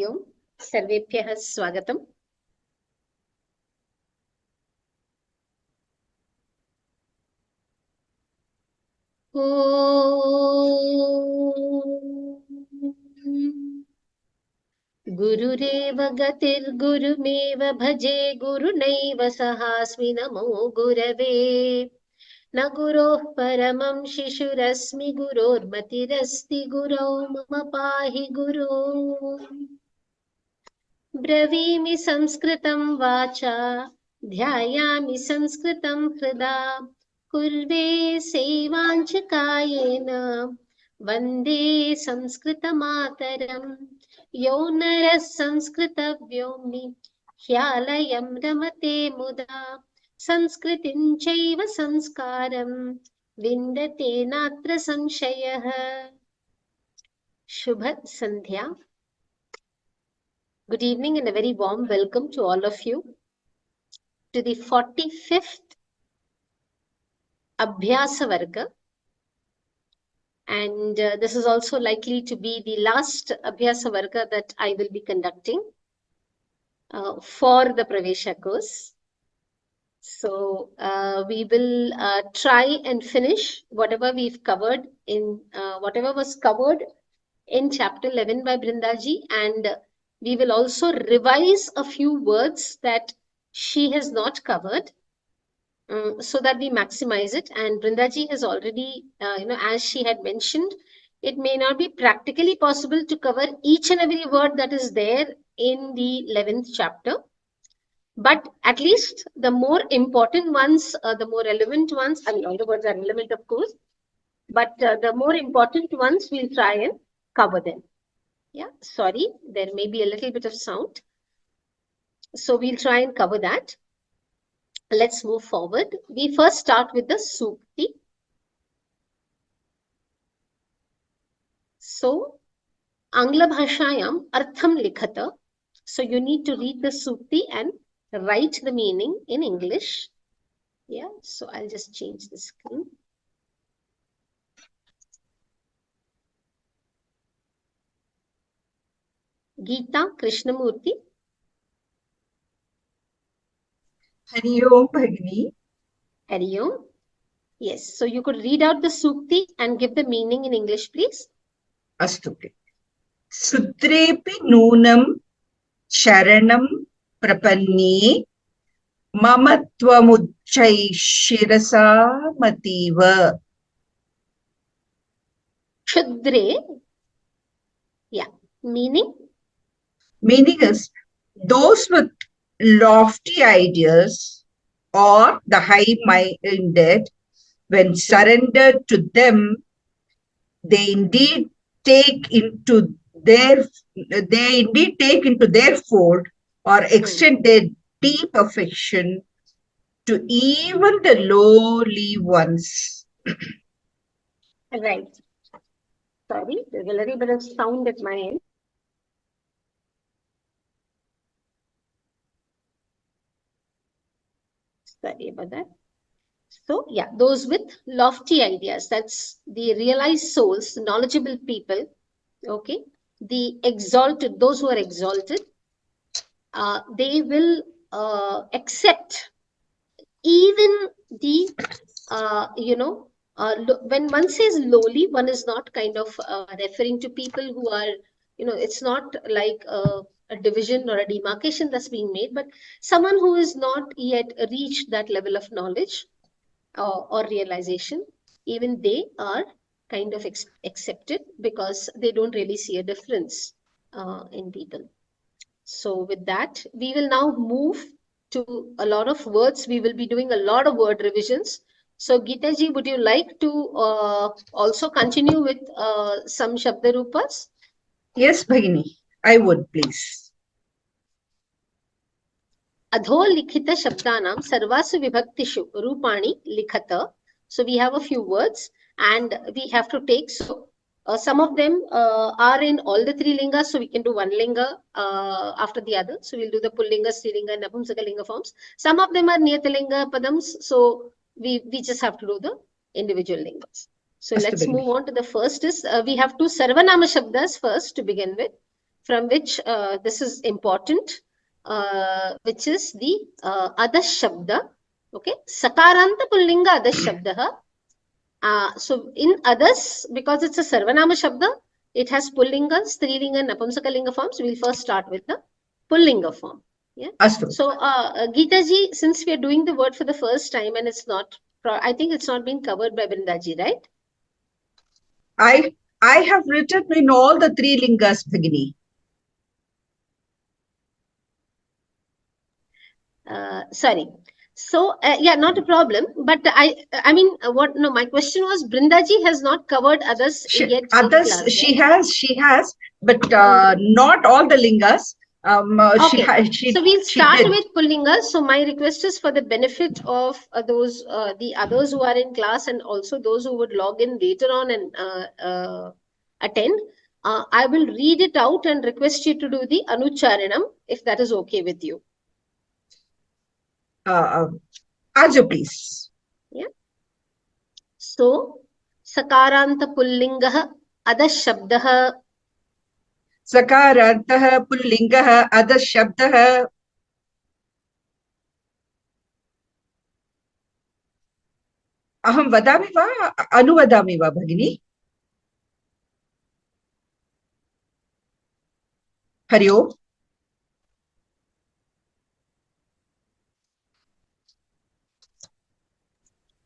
हरि ओम सर्वेभ्यः स्वागतम्। गुरुरेव गतिर्गुरुमेव भजे गुरुनैव सहास्मि नमो गुरवे। न गुरोः परमं शिशुरस्मि गुरोर्मतिरस्ति गुरौ मम पाहि गुरो। ब्रवीमि संस्कृतं वाचा ध्यायामि संस्कृतं हृदा कुर्वे सेवाञ्च कायेन वन्दे संस्कृतमातरम्। यो नरः संस्कृतव्योम्नि ह्यालयं रमते मुदा संस्कृतिं चैव संस्कारं विन्दते नात्र संशयः। शुभ संध्या. Good evening and a very warm welcome to all of you to the 45th Abhyasa Varga. And this is also likely to be the last Abhyasa Varga that I will be conducting for the Pravesha course. So we will try and finish whatever we've covered in whatever was covered in chapter 11 by Brindaji, and we will also revise a few words that she has not covered so that we maximize it. And Brindaji has already, as she had mentioned, it may not be practically possible to cover each and every word that is there in the 11th chapter. But at least the more important ones, the more relevant ones, I mean, all the words are relevant, of course, but the more important ones, we'll try and cover them. Yeah, sorry, there may be a little bit of sound. So we'll try and cover that. Let's move forward. We first start with the Sukti. So, Angla Bhashayam Artham Likhata. So you need to read the Sukti and write the meaning in English. Yeah, so I'll just change the screen. Geeta Krishnamurti. Hari Om Bhagini. Hari Om. Yes, so you could read out the Sukti and give the meaning in English, please. Astu. Sudrepi Noonam Sharanam Prapanni Mamatvamuchai Shirasa Mativa. Shudre. Yeah, meaning? Meaning is those with lofty ideas or the high-minded, when surrendered to them, they indeed take into their fold or extend their deep affection to even the lowly ones. Right. Sorry, there's a little bit of sound at my end. Sorry about that. So, yeah, those with lofty ideas, that's the realized souls, knowledgeable people, okay, the exalted, those who are exalted, they will accept even the, when one says lowly, one is not kind of referring to people who are, it's not like a division or a demarcation that's being made, but someone who is not yet reached that level of knowledge or realization, even they are kind of accepted because they don't really see a difference in people. So with that, we will now move to a lot of words. We will be doing a lot of word revisions. So Geeta ji, would you like to also continue with some Shabda Rupas? Yes, Bhagini, I would, please. Adho likhita shabdanam sarvasu vibhaktishu rupani likhata. So we have a few words and we have to take. So some of them are in all the three lingas. So we can do one linga after the other. So we'll do the pullinga, strilinga, and napumsakalinga forms. Some of them are niyatalinga padams. So we just have to do the individual lingas. So let's move on to the first is we have two sarvanama shabdas first to begin with. from which this is important, which is the Adas Shabda. Okay, Sakaranta Pullinga Adas Shabda. So in Adas, because it's a Sarvanama Shabda, it has Pullinga, Strilinga, Napumsakalinga forms. We'll first start with the Pullinga form. Yeah. Astu. So Geeta ji, since we are doing the word for the first time and it's not, I think it's not been covered by Brindaji, right? I have written in all the three lingas, Bhagini. Sorry. So yeah, not a problem. But I mean, what? No, my question was, Brindaji has not covered others yet in class. She Right? has, but Mhm. not all the lingas. Okay. So we'll She start did. with Pullinga. So my request is for the benefit of those the others who are in class and also those who would log in later on and attend. I will read it out and request you to do the Anucharanam if that is okay with you. Aju, please. Yeah. So Sakaranta Pullingah Adas Shabdah. सकारन्तः पुल्लिङ्गः अधः शब्दः अहं वदामि वा अनुवदामि वा भगिनि? हरि ओम्.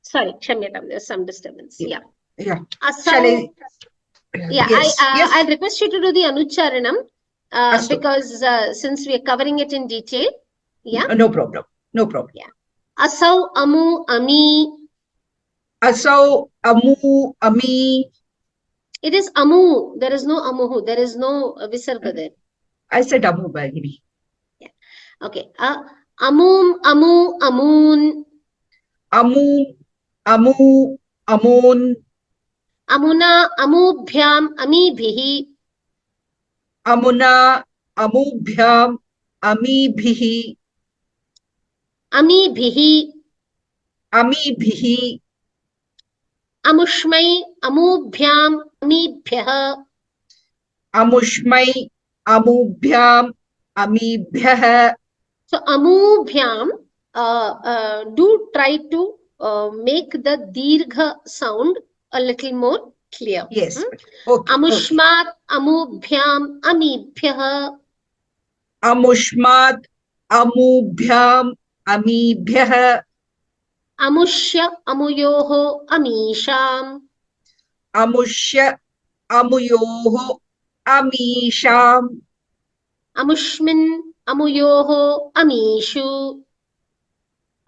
Sorry, Kshamyatam, there's some disturbance. Yeah. Shall I? Yeah, Yes. I'll request you to do the Anucharanam because since we are covering it in detail. Yeah. No problem. Yeah. Asau, Amu, Ami. Asau, Amu, Ami. It is Amu. There is no Amuhu. There is no Visarga there. I said Amu, Bhagini. Yeah. Okay. Amum, Amu, Amun. Amu, Amu, Amun. Amuna, Amubhyam, Amibhihi. Amuna, Amubhyam, Amibhihi. Amibhihi. Amibhihi. Amushmai, Amubhyam, Amibhyah. Amushmai, Amubhyam, Amibhyah. So Amubhyam, do try to make the Dirgha sound a little more clear. Yes. Okay. Amushmat, Amubhyam, Amibhyah. Amushmat, Amubhyam, Amibhyah. Amushya, Amuyoho, Amisham. Amushya, Amuyoho, Amisham. Amushmin, Amuyoho, Amishu.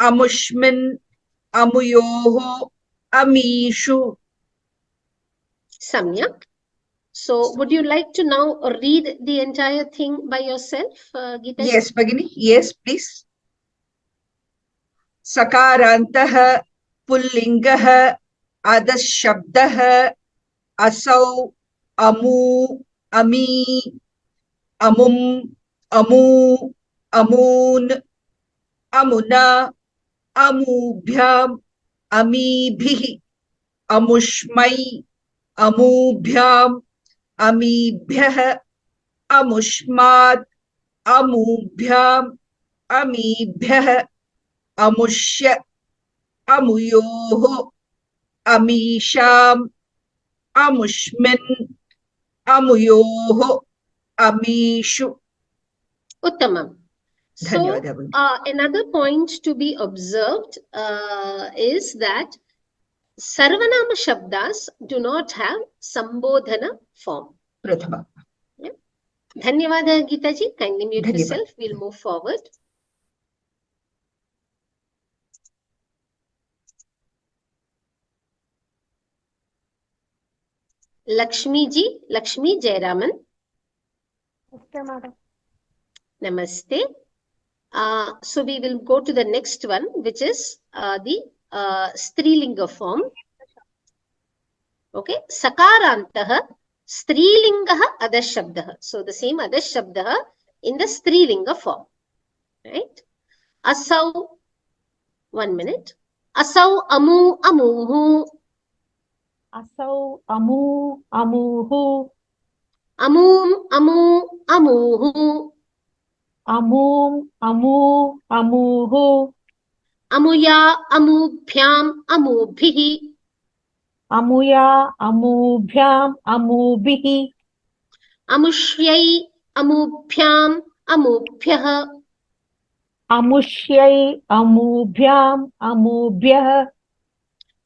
Amushmin, Amuyoho, Amishu. Samyak. So would you like to now read the entire thing by yourself, Geeta? Yes, Bhagini. Yes, please. Sakarantah Pullingah Adas Shabdah Asau Amu Ami Amum Amu Amun Amuna Amubhyam Amibhihi Amushmai Amubhyam Amibhyah Amushmat Amubhyam Amibhyah Amushya Amuyoho Amisham Amushmin Amuyoho Amishu. Uttamam. So another point to be observed is that Sarvanama Shabdas do not have Sambodhana form. Prathama. Yeah. Dhanyavada Geeta ji. Kindly mute yourself. We'll move forward. Lakshmi ji, Lakshmi Jayaraman. Okay, madam. Namaste. So we will go to the next one, which is the Strilinga form. Okay. Sakarantah Strilinga Adashabdah. So the same Adashabdah in the Strilinga form. Right. Asau. 1 minute. Asau Amu Amuhu. Asau Amu Amuhu. Amum, amu, amuhu. Amum, amu, amuhu. Amuya, amubhyam, amubhihi. Amuya, amubhyam, amubhihi. Amushyai, amubhyam, amubhyah. Amushyai, amubhyam, amubhyah.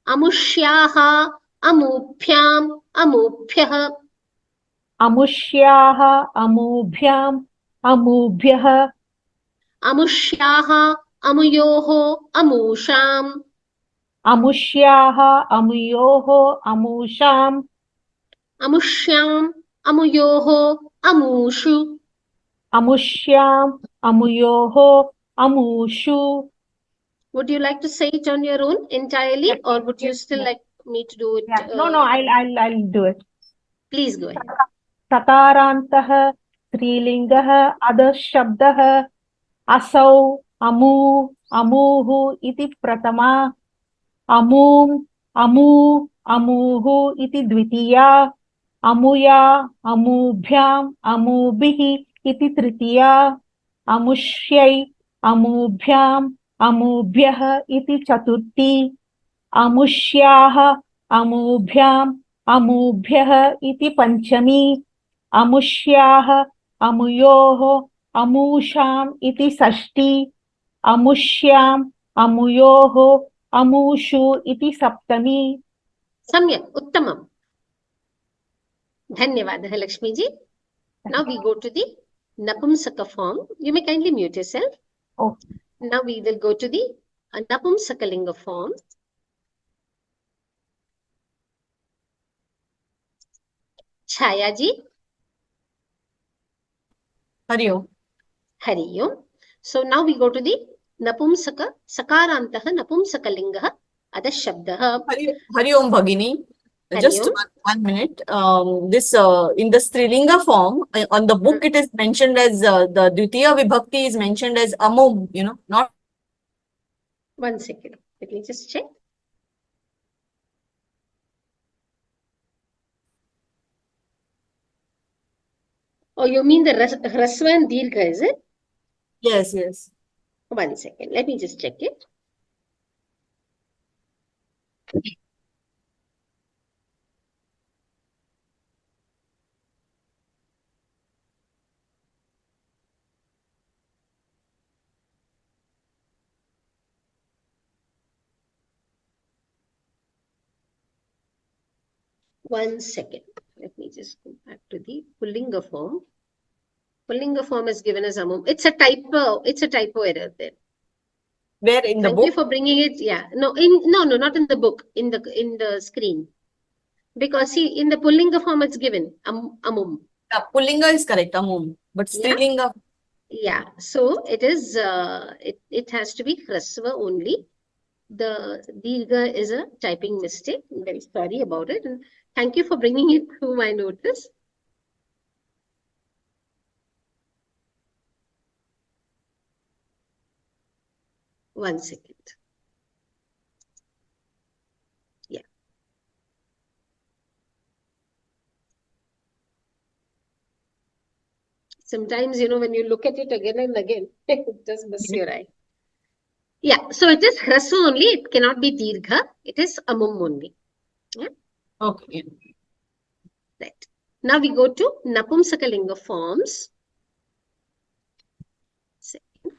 Amushyaha, amubhyam, amubhyah. Amushyaha, amubhyam, amubhyah. Amushyaha, amuyoho, amusham. Amushyaha, amuyoho, amusham. Amushyam, amuyoho, amushu. Amushyam, amuyoho, amushu. Would you like to say it on your own entirely, Yes, or would you yes, still yes. like me to do it? Yeah. No, I'll do it. Please go ahead. Tatarantah, Strilingah, Adah Shabdah, Asau, Amu, Amuhu, iti Pratama, Amum, Amu, Amuhu, iti Dvitiya, Amuya, Amubhyam, Amubhihi, iti Tritiya, Amushyai, Amubhyam, Amubhyah, iti Chaturthi, Amushyaha, Amubhyam, Amubhyah, iti Panchami, Amushyaha, Amuyoho, Amusham, iti Sashti, Amushyam, Amuyoho, Amushu, iti Saptami. Samyak, Uttamam. Dhanyavadah, Lakshmi ji. Now we go to the Napumsaka form. You may kindly mute yourself. Oh. Now we will go to the Napumsakalinga form. Chaya ji. Hari Om. Hari Om. So now we go to the Napumsaka, Sakarantaha, Napumsakalingaha, Adashabdaha. Hari Om Bhagini. Hari Just Om. one minute. This in the Strilinga form on the book it is mentioned as the Dvitiya Vibhakti is mentioned as Amum. You know, not. 1 second. Let me just check. Oh, you mean the Hrasva and Dirgha, is it? Yes, yes. 1 second. Let me just check it. One second. Let me just go back to the Pullinga form. Pullinga form is given as Amum. It's a typo. It's a typo error there. Where in the Thank you book? for bringing it. Yeah. No, not in the book. In the screen. Because see, in the Pullinga form, it's given Amum. Yeah, Pullinga is correct, Amum. But Yeah. Strilinga. Yeah. So it is. It has to be Hrasva only. The Dirgha is a typing mistake. I'm very sorry about it. And thank you for bringing it to my notice. One second. Yeah. Sometimes, when you look at it again and again, it just miss your eye. Yeah. So it is Hrasva only. It cannot be Dirgha. It is Amum only. Yeah. Okay. Right. Now we go to Napumsakalinga forms. Second.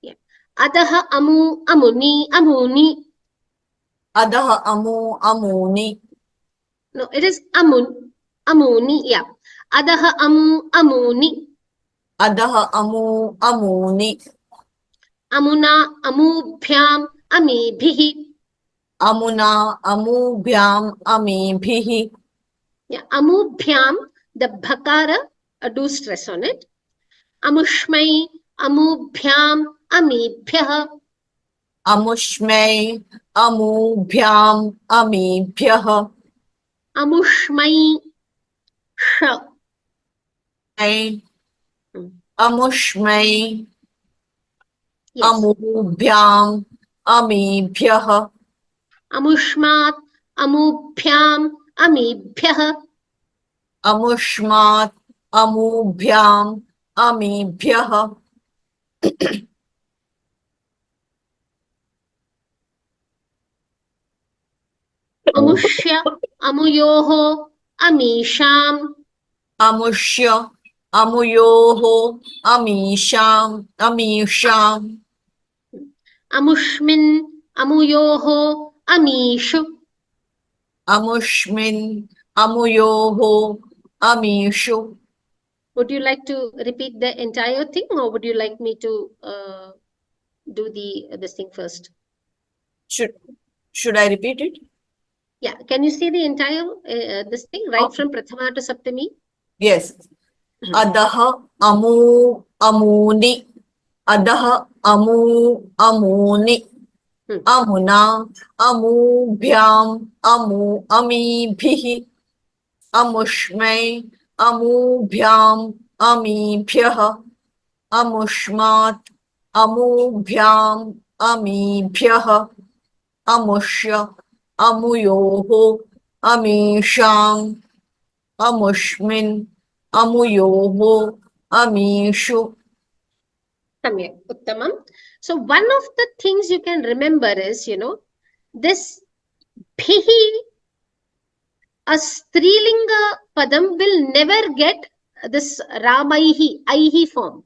Yeah. Adaha, Amu, Amuni, Amuni. Adaha Amu, Amuni. No, it is Amun, Amuni. Yeah. Adaha, Amu, Amuni. Adaha Amu, Amuni. Amuna, Amubhyam, Amibhihi. Amuna, Amubhyam, Amibhihi. Yeah. Amubhyam, the bhakara, do stress on it. Amushmai, Amubhyam, Amibhyah. Amushmai, Amubhyam, Amibhyah. Amushmai, sh. Amushmai, Yes. Amubhyam, Amibhyah. Amushmat, Amubhyam, Amibhyah. amushmat, amubhyam, amibhyah. Amushya, amuyoho, amisham. Amushya, amuyoho, amisham, amisham. Amushmin, amuyoho, amishu. Amushmin, amuyoho, amishu. Would you like to repeat the entire thing, or would you like me to do this thing first? Should I repeat it? Yeah, can you see the entire this thing right Okay. from Prathama to Saptami? Yes. Adaha, amu, amuni. Adaha, amu, amuni. Amuna, amubhyam, amu, amibhihi. Amushmai, amubhyam, amibhyah. Amushmat, amubhyam, amibhyah. Amushya, amuyoho, amisham. Amushmin, amuyoho, amishu. Samyak, Uttamam. So one of the things you can remember is, this bhihi, a strilinga padam will never get this ramaihi, aihi form.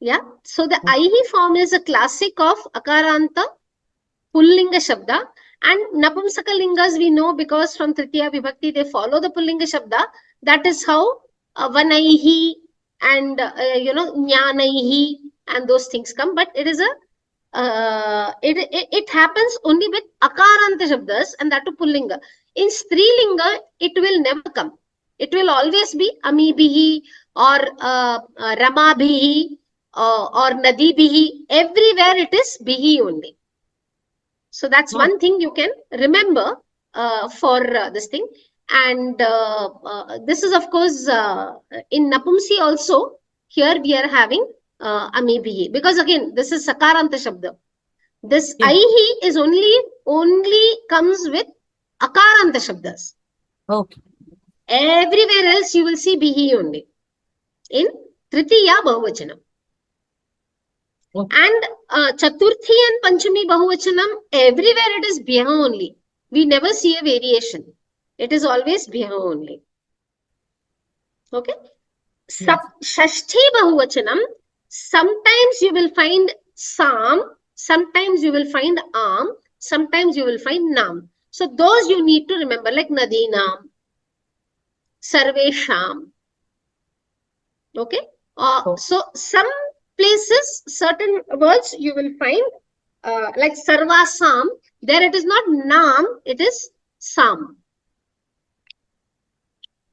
Yeah. So the aihi form is a classic of akaranta, pullinga shabda, and napumsaka lingas we know because from Tritiya Vibhakti they follow the pullinga shabda. That is how vanaihi and jnanaihi and those things come. But it is it happens only with akaranta shabdas, and that to pullinga. In strilinga it will never come. It will always be amibhihi or ramabhihi or nadibihi. Everywhere it is bihi only. So that's one thing you can remember for this thing. And this is, of course, in Napumsi also. Here we are having amibhihi, because again, this is sakaranta shabda. This aihi is only comes with akaranta shabdas. Okay. Everywhere else you will see bihi only. In Tritiya Bahuvachanam. And Chaturthi and Panchami Bahuvachanam, everywhere it is bhya only. We never see a variation. It is always bhya only. Okay? Shashti Bahuvachanam, sometimes you will find sam, sometimes you will find am, sometimes you will find nam. So those you need to remember, like Nadinam, Sarvesham. Okay? So some places, certain words you will find like sarvasam, there it is not nam, it is sam.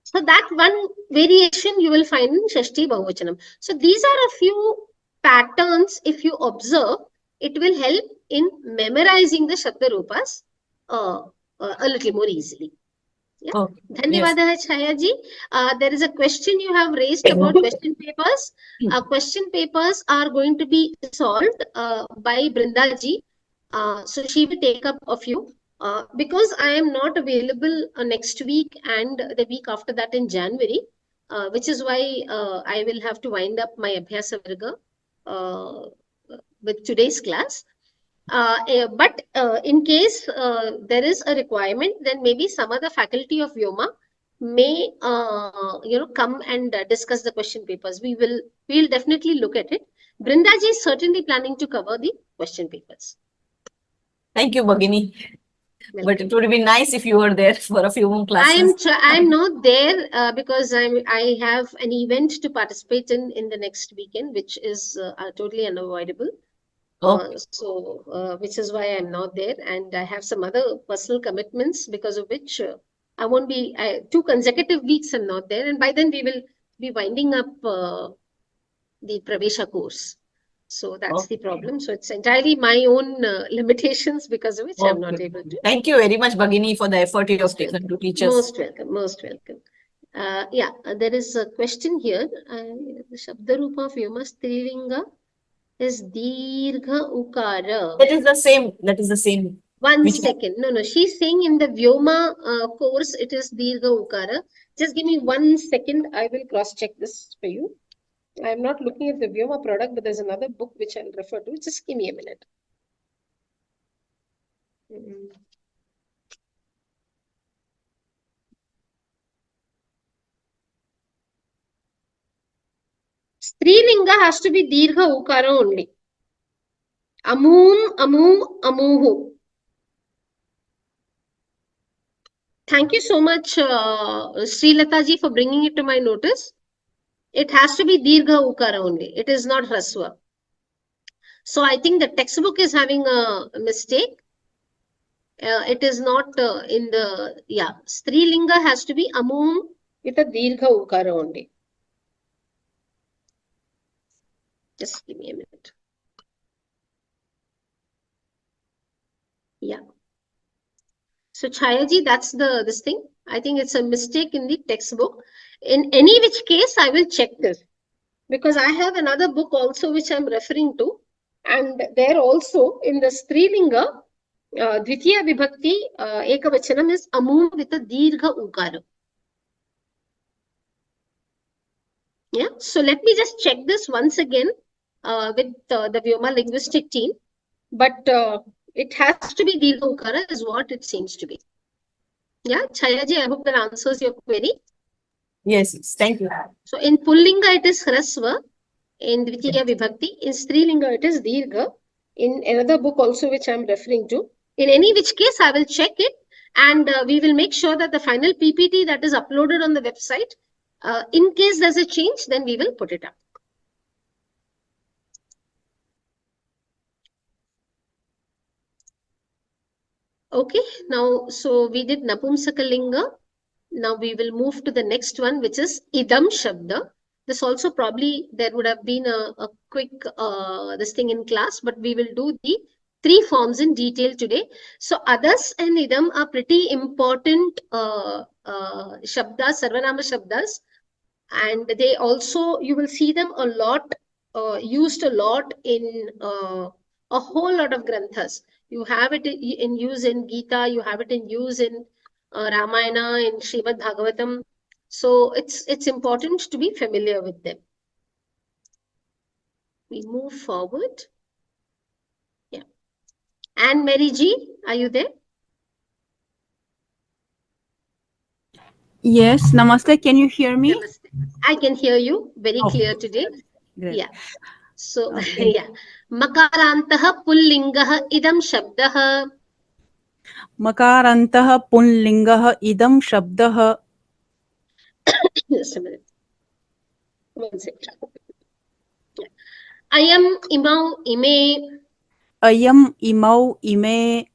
So that one variation you will find in Shashti Bahuvachanam. So these are a few patterns, if you observe, it will help in memorizing the Shabda Rupas a little more easily. Yeah. Okay. Dhanyawadaha, Chaya ji. There is a question you have raised about question papers. Question papers are going to be solved by Brinda ji. So she will take up a few. Because I am not available next week and the week after that in January, which is why I will have to wind up my Abhyasa Varga with today's class. But in case there is a requirement, then maybe some other faculty of Vyoma may come and discuss the question papers. We'll definitely look at it. Brindaji is certainly planning to cover the question papers. Thank you, Bhagini. But it would be nice if you were there for a few more classes. I'm not there because I have an event to participate in the next weekend, which is totally unavoidable. So which is why I'm not there, and I have some other personal commitments because of which I won't be 2 consecutive weeks I'm not there, and by then we will be winding up the Pravesha course. So that's the problem. So it's entirely my own limitations because of which I'm not able to. Thank you very much, Bhagini, for the effort you have taken to teach us. Most welcome, most welcome. Yeah, there is a question here. The Shabda Rupa of Vyoma Strilinga is Dirgha Ukara. That is the same. One Which second. No, she's saying in the Vyoma course, it is Dirgha Ukara. Just give me 1 second. I will cross check this for you. I'm not looking at the Vyoma product, but there's another book which I'll refer to. Just give me a minute. Strilinga has to be Dirgha Ukara only. Amoom, amu, amuhu. Thank you so much, Sri Lataji, for bringing it to my notice. It has to be Dirgha Ukara only. It is not Hraswa. So I think the textbook is having a mistake. It is not in the, Strilinga has to be Amoom with a Dirgha Ukara only. Just give me a minute. Yeah. So Chayaji, that's this thing. I think it's a mistake in the textbook. In any which case, I will check this. Because I have another book also which I'm referring to. And there also in the Strilinga, Dvitiya Vibhakti, Ekavachanam is Amoom with a Dirgha Ukara. Yeah, so let me just check this once again with the Vyoma linguistic team. But it has to be Dirgha Ukara is what it seems to be. Yeah, Chayaji, I hope that answers your query. Yes, thank you. So in Pullinga it is Hrasva, in Dvitiya Vibhakti, in Strilinga it is Dirgha, in another book also which I am referring to. In any which case, I will check it and we will make sure that the final PPT that is uploaded on the website, in case there's a change, then we will put it up. Okay, now, so we did Napumsakalinga. Now we will move to the next one, which is Idam Shabda. This also probably there would have been a quick this thing in class, but we will do the 3 forms in detail today. So Adas and Idam are pretty important Shabdas, Sarvanama Shabdas. And they also, you will see them a lot, used a lot in a whole lot of granthas. You have it in use in Gita, you have it in use in Ramayana, in Srimad Bhagavatam. So it's important to be familiar with them. We move forward. Yeah. And Mary G, are you there? Yes, Namaste. Can you hear me? Namaste. I can hear you very Oh, clear today. great. Yeah. So, Okay. yeah. Makarantaha pullingaha idam shabdaha. मकारन्तः पुंलिङ्गः इदं शब्दः Just a minute. One second. Ayam imau ime. अयम् इमौ इमे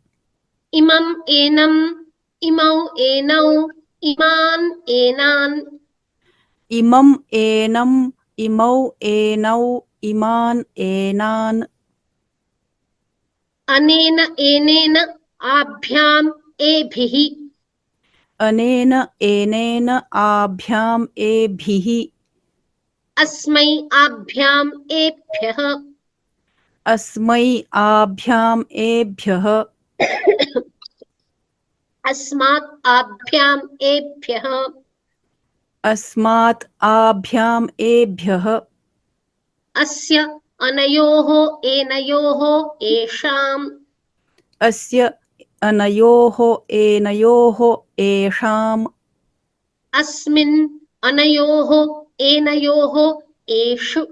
Imam enam. Imau enau. Iman enan. इमम् एनम् इमौ एनौ इमान् एनान् Anena enena. Abhyam ebhihi. अनेन Annen आभ्याम् एभिः Asmai abhyam ebhyah. अस्मै आभ्याम् एभ्यः Asmat abhyam ebhyah. अस्मात् आभ्याम् एभ्यः Asya anayoho enayoho esham. अस्य अनयोः एनयोः एषाम् Asmin anayoho enayoho eshu.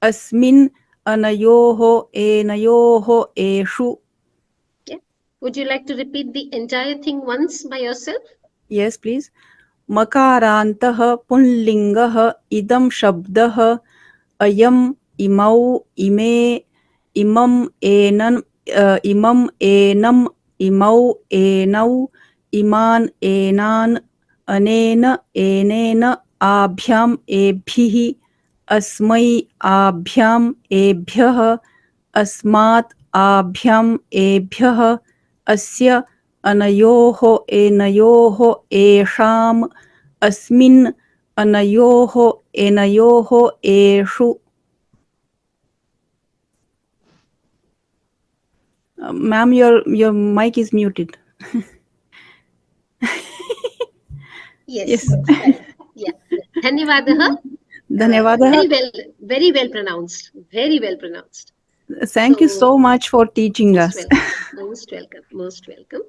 अस्मिन् अनयोः एनयोः एषु. Yeah. Would you like to repeat the entire thing once by yourself? Yes, please. मकारान्तः पुंलिङ्गः इदं शब्दः अयम् इमौ इमे इमम् एनम् इमम् एनम् इमौ एनौ इमान् एनान् अनेन एनेन आभ्याम् एभिः अस्मै आभ्याम् एभ्यः अस्मात् आभ्याम् एभ्यः अस्य अनयोः एनयोः एषाम् अस्मिन् अनयोः एनयोः एषु. Ma'am, your mic is muted. Yes, Yes. correct. Yeah. Dhanyavadaha. Dhanyavadah. Very well pronounced. Very well pronounced. Thank you so So, much for teaching most us. welcome. Most welcome. Most welcome.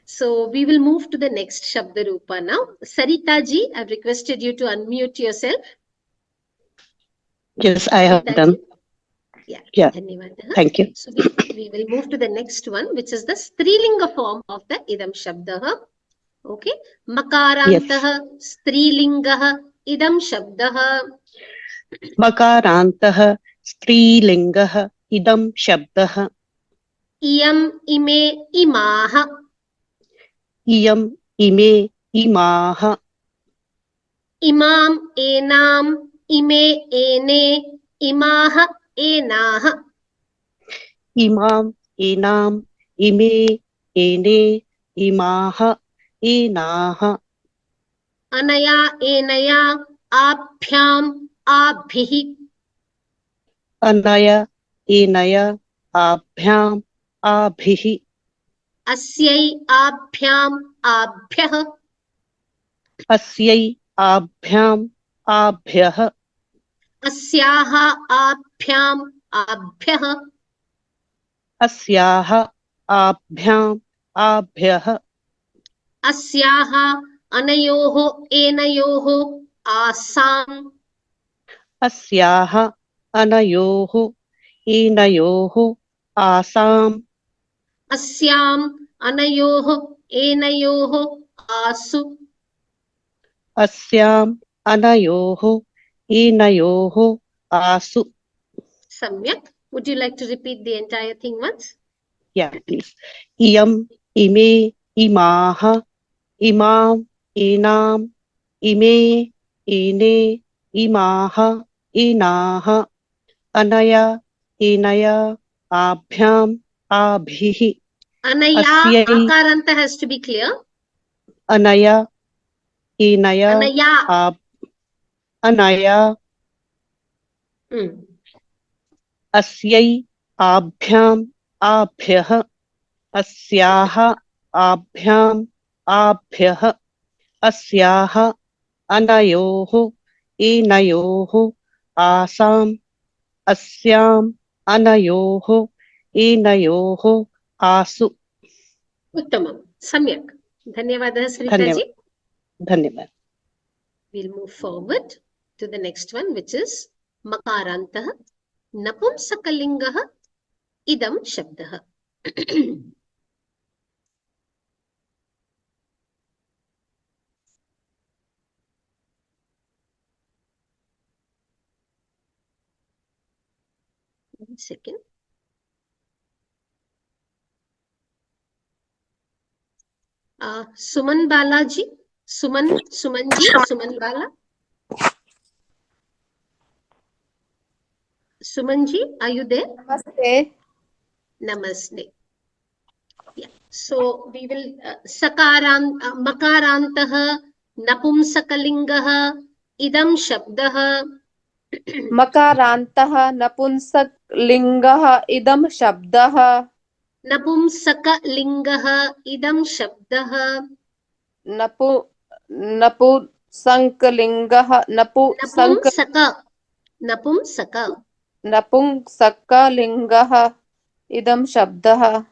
So we will move to the next Shabda Rupa now. Sarita ji, I've requested you to unmute yourself. Yes, I have Sarita done. ji. Yeah. Yeah, Dhanyavadaha. thank you. So we will move to the next one, which is the Strilinga form of the Idam Shabdaha. Okay. Yes. Makarantah Strilingah Idam Shabdaha. Makarantah स्त्रीलिङ्गः idam shabdah. Iyam ime imaha. Iyam ime imaah. Imam enam ime ene imaha enaha. Imam enam ime ene imaah enaah. Anaya enaya abhyam abhihi. Anaya enaya abhyam abhihi. Asyai abhyam abhyah. Asyai abhyam abhyah. Asyaha abhyam abhyah. Asyaah abhyam abhyah. Asyaha anayoho enayoho asam. Asyaah anayoh enayoh asam. Asyam anayoho enayoho asu. Asyam anayoh enayoh asu. Samyak. Would you like to repeat the entire thing once? Yeah, please. Iyam ime imaah imam enam ime ene imaah enaah. Anaya enaya abhyam abhihi. Anaya, Asyai akaranta has to be clear. anaya enaya Anaya. anaya Mm. अस्यै आभ्याम् आभ्यः अस्याः आभ्याम् आभ्यः अस्याः अनयोः एनयोः आसाम् अस्याम् अनयोः एनयोः आसु. Uttamam. Samyak. Dhanyavadah, Sarita धन्यवाद ji. धन्यवाद. We'll move forward to the next one, which is Makarantah Napumsakalingah Idam Shabdah. One second. Suman Balaji. Sumanji, Suman Bala. Sumanji, are you there? Namaste. Namaste. Yeah. So we will Makarantah Napumsakalingah Idam Shabdah. Makarantah napunsaklingah idam shabdah. Napumsakalingah Idam Shabdah. Napusankalingah Napumsakalingah idam shabdah.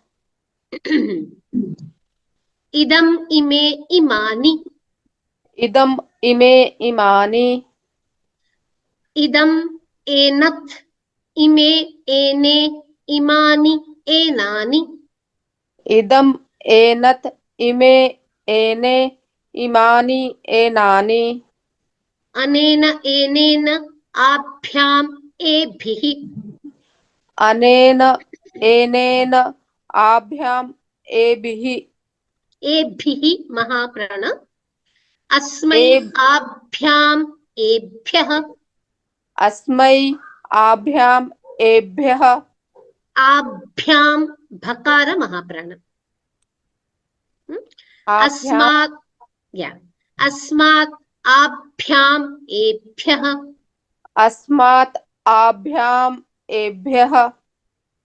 Idam ime imani. Idam ime imani. Idam enat ime ene imani enani. Idam enat ime ene imani enani. Anena enena abhyam ebhihi. Anena enena abhyam ebhihi. Ebhihi mahaprana. Asmai abhyam ebhyah. Asmai abhyam ebhyah. Abhyam bhakara mahaprana. Asmat, yeah. Asmat abhyam ebhyah. Asmat abhyam ebhyah.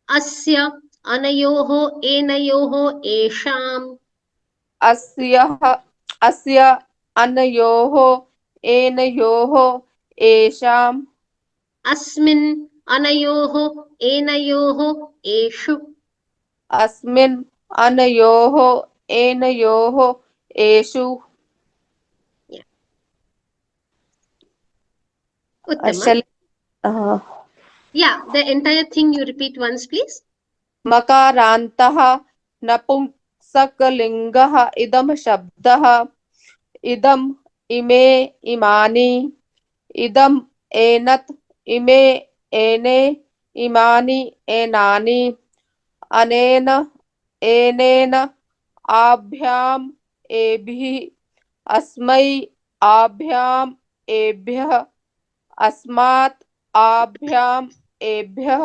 Asya अनयोः एनयोः एषाम् अस्य अनयोः एनयोः एषाम् अस्मिन् अनयोः एनयोः एषु अस्मिन् अनयोः एनयोः एषु उत्तमम्. Yeah, the entire thing you repeat once, please. मकारान्तः नपुंसकलिङ्गः इदं शब्दः इदम् इमे इमानि इदम् एनत् इमे एने इमानि एनानि अनेन एनेन आभ्याम् एभिः अस्मै आभ्याम् एभ्यः अस्मात् आभ्याम् एभ्यः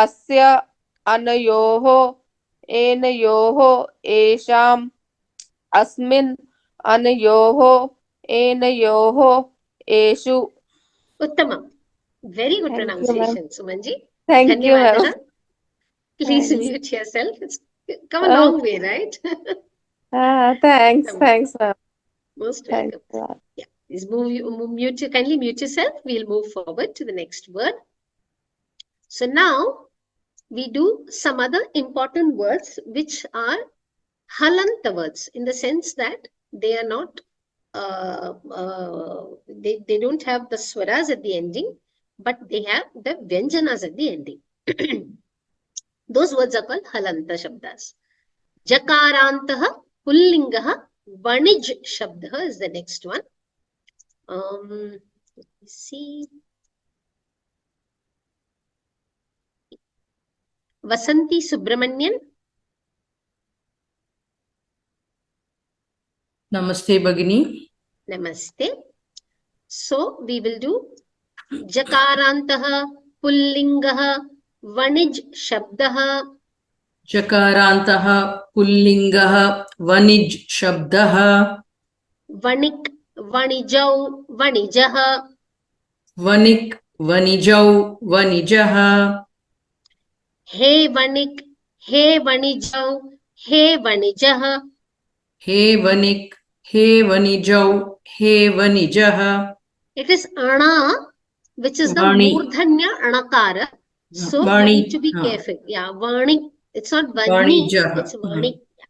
अस्य अनयोः एनयोः एषाम् अस्मिन् अनयोः एनयोः एषु. Uttamam. Very good Thank you, ma'am. pronunciation, Sumanji. Thank you, Dhanyawadaha. ma'am. Please Thanks. mute yourself. It's come a long way, right? Thanks, Uttamam. thanks, ma'am. Most Thanks welcome. a lot. Yeah. Please kindly mute yourself. We'll move forward to the next word. So now we do some other important words which are halanta words in the sense that they are not they don't have the swaras at the ending, but they have the vyanjanas at the ending. Those words are called halanta shabdas. Jakarantah pullingah vanij shabdah is the next one. Let me see. Vasanti Subramanian. Namaste Bhagini. Namaste. So we will do Jakarantah pullingah vanij shabdah. Jakarantaha pullingah vanij shabdah. Vanik vanijau vanijah. Vanik vanijau vanijah. He vanik he vanijau he vanijah. He vanik he vanijau he vanijah. It is ana, which is the Vani. murdhanya anakara. So we Vani. need to be careful. Yeah, vani. It's not vani, Vanijah. it's vani. Yeah.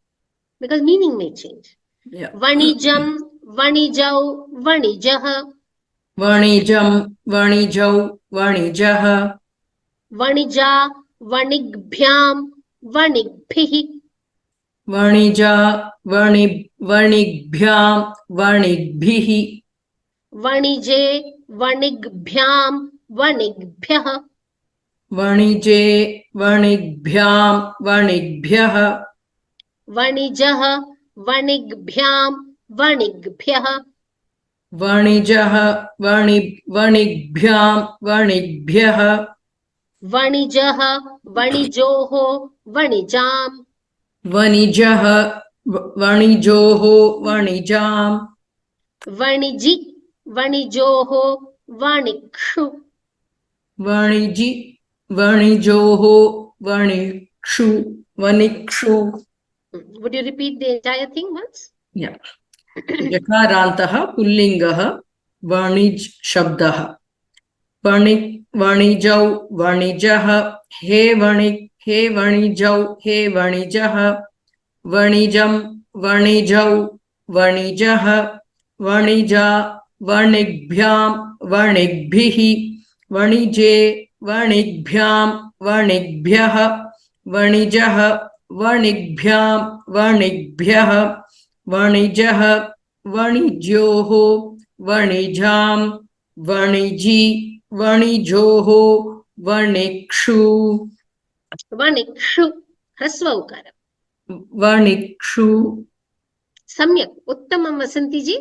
Because meaning may change. Yeah. Vanijam, vanijau, vanijah. Vanijam vanijau vanijah. Vanija, vanibhyam, vanibhihi. Vanija vanibhyam vanibhihi. Vanije, vanibhyam, vanibhyah. Vanije vanibhyam vanibhyah. Vanijah, vanibhyam, vanibhyah. Vanijah vanibhyam vanibhyah. Vanijah, vanijoho, vanijam. Vanijah vanijoho vanijam. Vaniji, vanijoho, vanikshu. Vaniji vanijoho vanikshu vanikshu. Would you repeat the entire thing once? Yeah. Jakarantaha pullingah vanij shabdah. Vanijau vanijah. He vanijau he vanijah. Vanijam vanijau vanijah. Vanija vanibhyam vanibhihi. Vanije vanibhyam vanibhyah. Vanijah vanibhyam vanibhyah. Vanijah vanijoho vanijam. Vaniji vanijoho vanikshu. Vanikshu, hrasva ukara. Vanikshu. Samyak, uttamam Vasanti ji.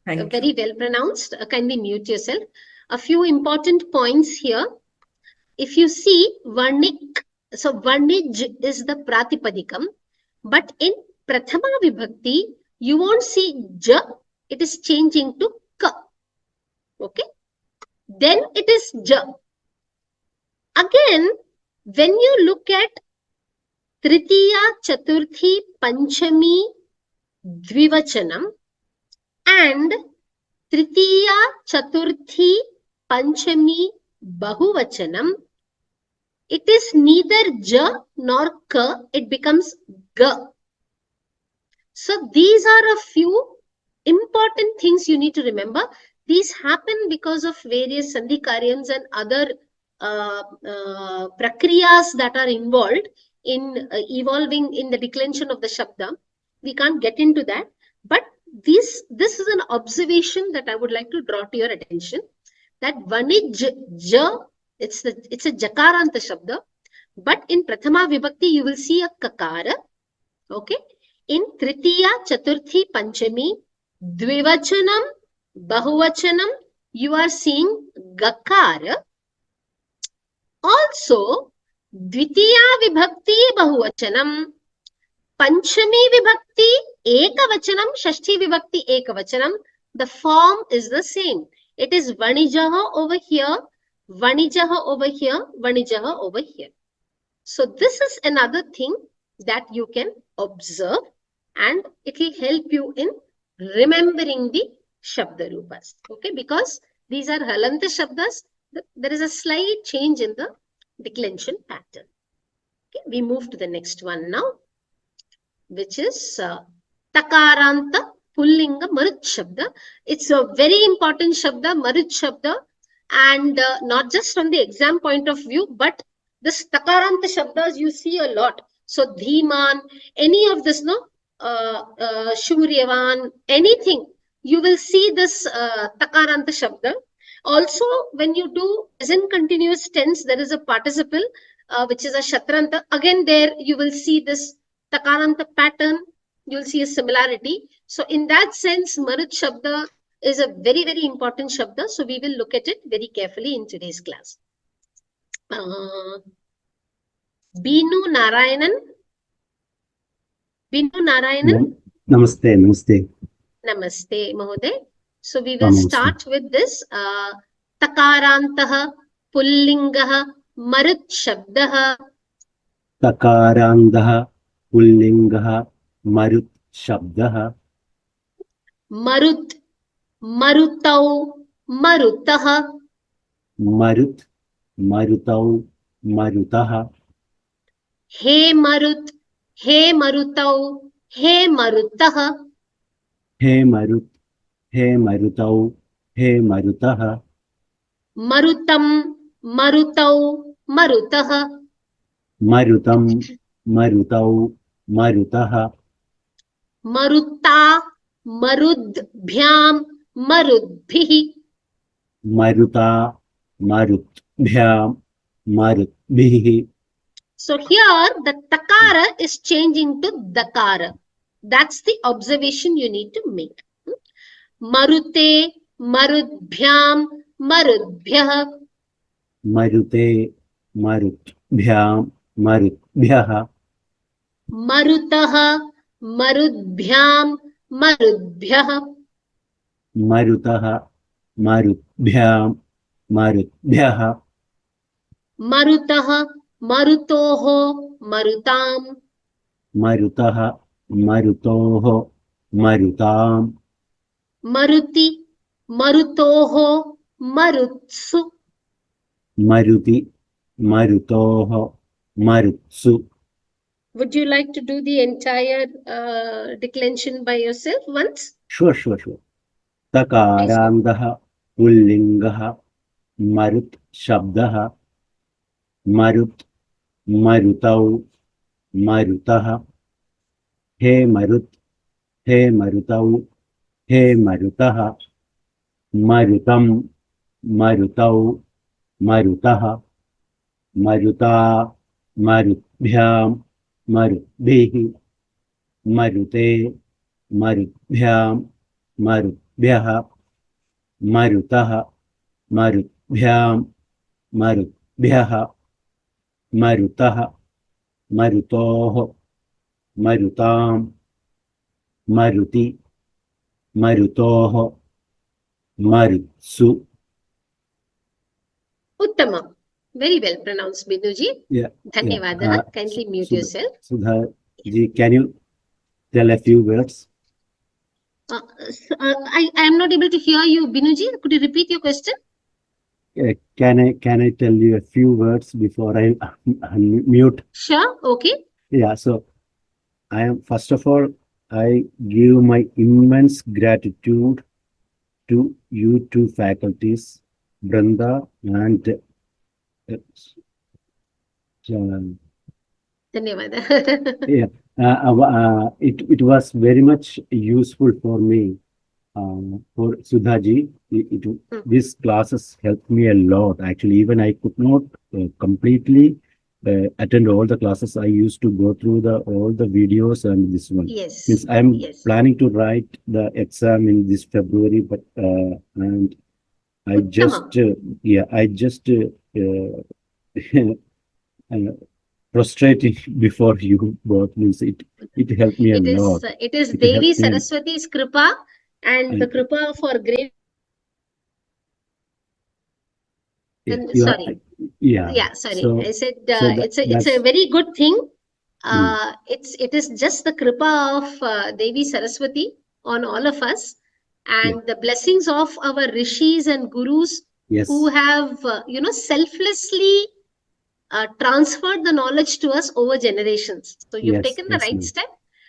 Thank you. Very well pronounced. Kindly mute yourself. A few important points here. If you see vanik, so vanij is the pratipadikam, but in prathama vibhakti, you won't see ja, it is changing to ka. Okay? Then it is ja. Again, when you look at Tritiya, Chaturthi, Panchami, Dvivachanam, and Tritiya, Chaturthi, Panchami, Bahuvachanam. It is neither ja nor ka, it becomes ga. So these are a few important things you need to remember. These happen because of various sandhi karyams and other prakriyas that are involved in evolving in the declension of the shabda. We can't get into that, but this is an observation that I would like to draw to your attention, that vanij ja, it's a jakaranta shabda, but in prathama vibhakti you will see a kakara. Okay, in tritiya, chaturthi, panchami, dvivachanam, bahuvachanam, you are seeing gakara. Also, dvitiya vibhakti bahuvachanam, panchami vibhakti ekavachanam, shashti vibhakti ekavachanam, the form is the same. It is vanijaha over here, vanijaha over here, vanijaha over here. So this is another thing that you can observe, and it will help you in remembering the shabda rupas. Okay, because these are halanta shabdas, there is a slight change in the declension pattern. Okay, we move to the next one now, which is takaranta pullinga marut shabda. It's a very important shabda, marut shabda, and not just from the exam point of view, but this takaranta shabdas you see a lot. So dhiman, any of this, no, shuryavan, anything, you will see this takaranta shabda. Also, when you do present continuous tense, there is a participle which is a shatranta. Again, there you will see this takaranta pattern. You will see a similarity. So, in that sense, marut shabda is a very, very important shabda. So, we will look at it very carefully in today's class. Binu Narayanan. Namaste, namaste. Namaste, Mahoday. So we will start with this Takarantaha, Pullingaha, Marut Shabdaha. Takarantaha, Pullingaha, Marut Shabdaha. Marut, Marutau, Marutaha. Marut, Marutau, Marutaha. He Marut, He Marutau, He Marutaha. He Marut, He Marutau, He Marutaha. Marutam, Marutau, Marutaha. Marutam, Marutau, Marutaha. Marutta, Marudbhyam, Marudbhihi. Maruta, Marutbhyam, Marutbhihi. So here the takara is changing to dakara. That's the observation you need to make. Marute, Marudbhyam, Marudbhyah. Marute, Marutbhyam, Marutbhyah. Marutaha, Marudbhyam, Marudbhyah. Marutaha, Marutbhyam, Marutbhyah. Marutaha, Marutoho, Marutam. Marutaha, Marutoho, Marutam. Maruti, Marutoho, Marutsu. Maruti, Marutoho, Marutsu. Would you like to do the entire declension by yourself once? Sure. Takarandaha, Pullingaha, Marut Shabdaha. Marut, Marutau, Marutaha. He Marut, He Marutau, He Marutaha. Marutam, Marutau, Marutaha. Maruta, Marutbhyam, Marutbhihi. Marute, Marutbhyam, Marutbhyah. Marutaha, Marutbhyam, Marutbhyah. Marutaha, Marutoho, Marutam. Maruti, Marutoho, Marutsu. Uttama. Very well pronounced, Binuji. Yeah. Dhanyavadaha. Kindly mute yourself. Sudha ji, can you tell a few words? I am not able to hear you, Binuji. Could you repeat your question? Can I tell you a few words before I mute? Sure. Okay. Yeah. So I am, first of all, I give my immense gratitude to you two faculties, Branda and Dhanyavadaha. yeah. It was very much useful for me. For Sudhaji, these classes helped me a lot. Actually, even I could not completely attend all the classes. I used to go through all the videos and this one. Yes. Means I'm Yes. planning to write the exam in this February, but and I just prostrating before you both, means it helped me a lot. It is It Devi helped me. Saraswati's kripa and the kripa for great. Sorry. Sorry. So, I said it's a that's very good thing. It is just the kripa of Devi Saraswati on all of us, and the blessings of our rishis and gurus yes, who have selflessly transferred the knowledge to us over generations. So you've yes, taken the yes, right ma'am. step.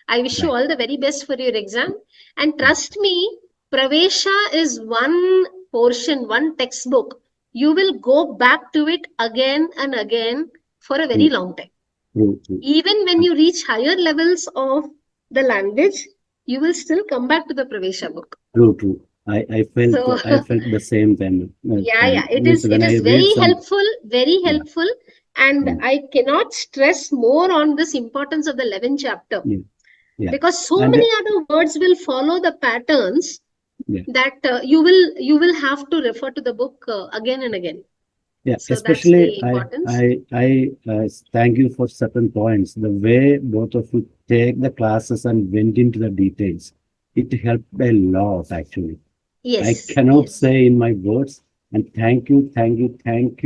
I wish you Right. all the very best for your exam. And trust me, Pravesha is one portion, one textbook. You will go back to it again and again for a very long time. True. Even when you reach higher levels of the language, you will still come back to the Pravesha book. True. I felt So- I felt the same time. It Means is when I read very some- helpful, very helpful. And I cannot stress more on this importance of the 11th chapter. Yeah. Because so And- many other words will follow the patterns that you will have to refer to the book again and again. Yeah, So especially that's the importance. I thank you for certain points. The way both of you take the classes and went into the details, it helped a lot actually. Yes. I cannot say in my words. And thank you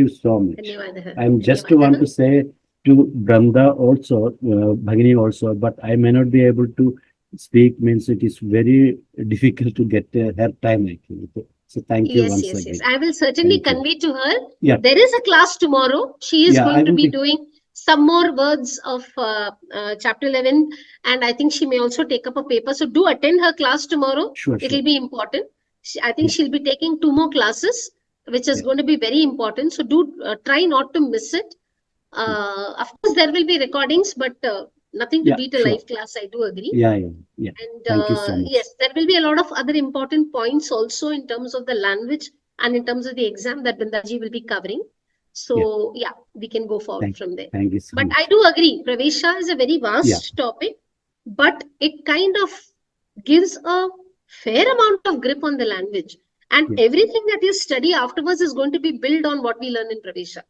so much. Dhanyavadaha. I'm just want to say to Branda also, Bhagini also, but I may not be able to speak, means it is very difficult to get her time actually. So thank you once again. Yes. I will certainly Thank you. convey to her. Yeah. There is a class tomorrow. She is Yeah, I going to will be be- doing some more words of chapter 11, and I think she may also take up a paper. So do attend her class tomorrow. Sure. It'll be important. I think she'll be taking 2 more classes, which is going to be very important. So do try not to miss it. Of course, there will be recordings, but nothing to beat a sure. live class. I do agree. Yeah. And Thank you so much. yes, there will be a lot of other important points also in terms of the language and in terms of the exam that Bindaji will be covering. So we can go forward from there. Thank you so But much. I do agree, Pravesha is a very vast topic, but it kind of gives a fair amount of grip on the language. And everything that you study afterwards is going to be built on what we learn in Pravesha.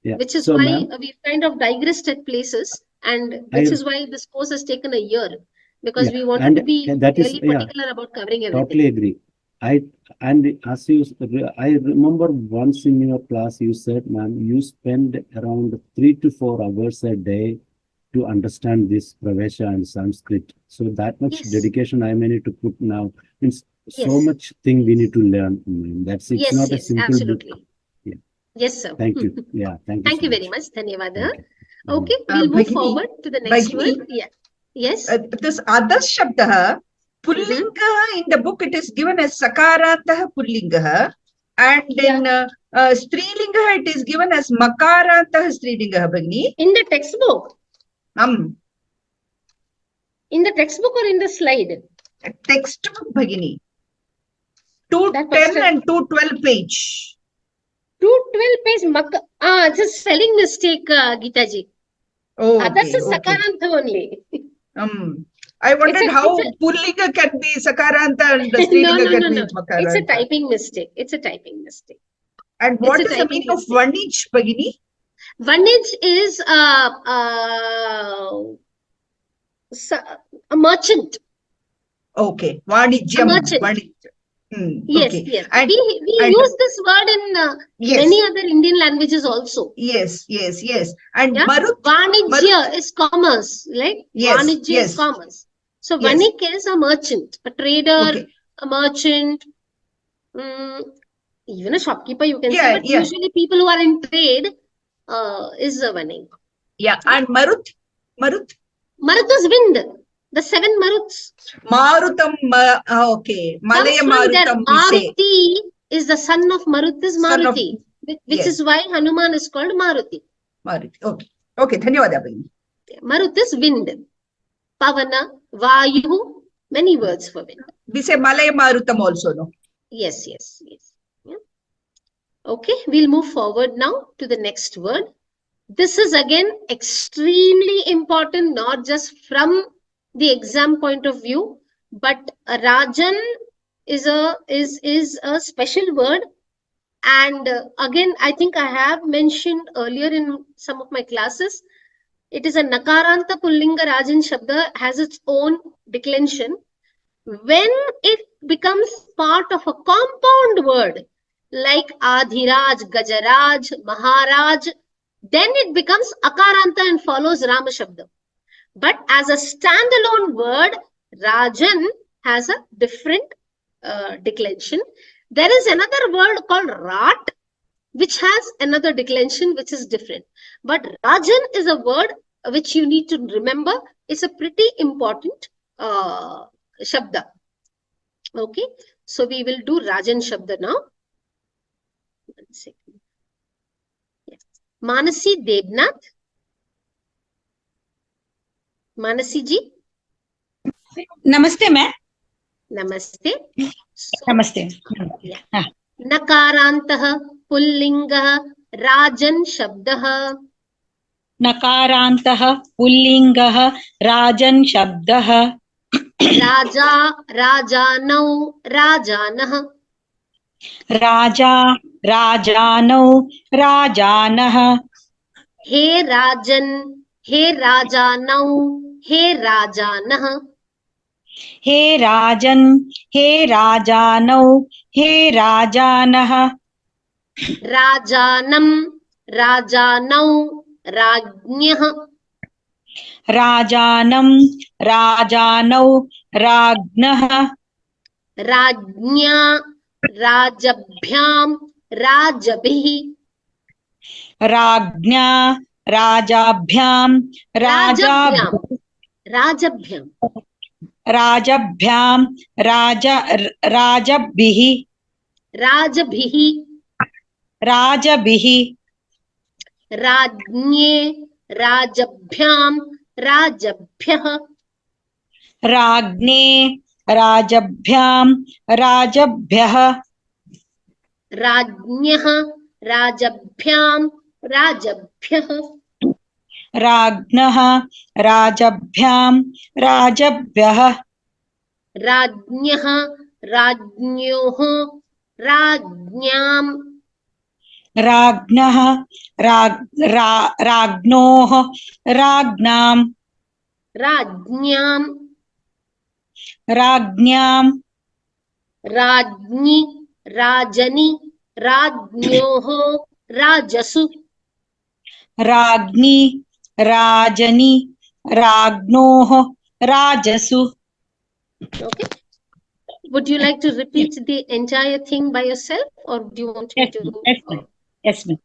Yeah. Which is So, why ma'am, we've kind of digressed at places, and which is why this course has taken a year, because we wanted to be really particular about covering everything. Totally agree. I remember once in your class you said, ma'am, you spend around 3 to 4 hours a day to understand this Pravesha and Sanskrit. So that much dedication I may need to put now. Means so much thing we need to learn. That's it's not a simple absolutely. book. Yes, sir. Thank you. Yeah, thank you. Thank so you very much. much. Dhanyavadaha. Thank you. Okay, we'll move Bhagini, forward to the next Bhagini, word. Yeah. Yes. This other shabda, pullinga, in the book it is given as sakarantah pullinga, and in strilinga it is given as makarantah strilinga. Bhagini, in the textbook. In the textbook or in the slide? Textbook, Bhagini. 210 and 212 page. 212 page. It's a spelling mistake, Geeta ji. Oh, That's a okay. sakarantha only. I wondered how pullinga can be sakarantha and the strilinga can be makarantha. It's a typing mistake. And what is the meaning of vanij, Bhagini? Vanij is a merchant. Okay, vanijyam. Yes, Okay. yes. And We and- use this word in yes, many other Indian languages also. yes, yes, yes. And Yeah. Marut, Vanijya is commerce, right? Yes, Vanijya yes. is commerce. So Yes. Vanik is a merchant, a trader, Okay. a merchant, even a shopkeeper you can say, Yeah, but yeah. usually people who are in trade is a Vanik. Yeah. And Marut, Marut is wind. The 7 Maruts. Marutam, okay. Malaya Comes from there. Marutam we say. Maruti is the son of Marut is Son of- Maruti, which yes. is why Hanuman is called Maruti. Maruti. Okay. Okay. Dhanyawada, Bhagini. Marut is wind. Pavana, Vayu, many words for wind. We say Malaya Marutam also, no? Yes, yes, yes. Yeah. Okay, we'll move forward now to the next word. This is again extremely important, not just from the exam point of view, but Rajan is a special word. And again, I think I have mentioned earlier in some of my classes, it is a Nakaranta Pullinga Rajan Shabda, has its own declension. When it becomes part of a compound word like Adhiraj, Gajaraj, Maharaj, then it becomes Akaranta and follows Rama Shabda. But as a standalone word, Rajan has a different declension. There is another word called Rat, which has another declension which is different. But Rajan is a word which you need to remember. It's a pretty important Shabda. Okay, so we will do Rajan Shabda now. 1 second. Yes. Manasi Devnath. Manasi ji. Namaste, ma'am. Namaste. So, Namaste. yeah. Nakarantah Pullingah Rajan Shabdah. नकारान्तः पुल्लिङ्गः राजन् शब्दः Raja, Rajanau, Rajanah. राजा राजानौ राजानः He Rajan, He Rajanau, He Rajanah. हे राजन् हे राजानौ हे राजानः Rajanam, Rajanau, Rajnyah. राजानं राजानौ राज्ञः Rajnya, Rajabhyam, Rajabhi. राज्ञा राजाभ्यां राजा Rajabhyam. राजभ्यां राजभिः Rajabhihi. राजभिः Rajnye, Rajabhyam, Rajabhyah. राज्ञे राजभ्यां राजभ्यः Rajnyah, Rajabhyam, Rajabhyah. राज्ञः राजभ्यां राजभ्यः Rajnyah, Rajnyoh, Rajnyam. राज्ञः राज्ञोः राज्ञां Rajnyam, राज्ञां Rajni, Rajani, Rajnyoh, Rajasu. राज्ञी राजनी राज्ञोः राजसु Okay. Would you like to repeat the entire thing by yourself, or do you want me to? Yes, ma'am.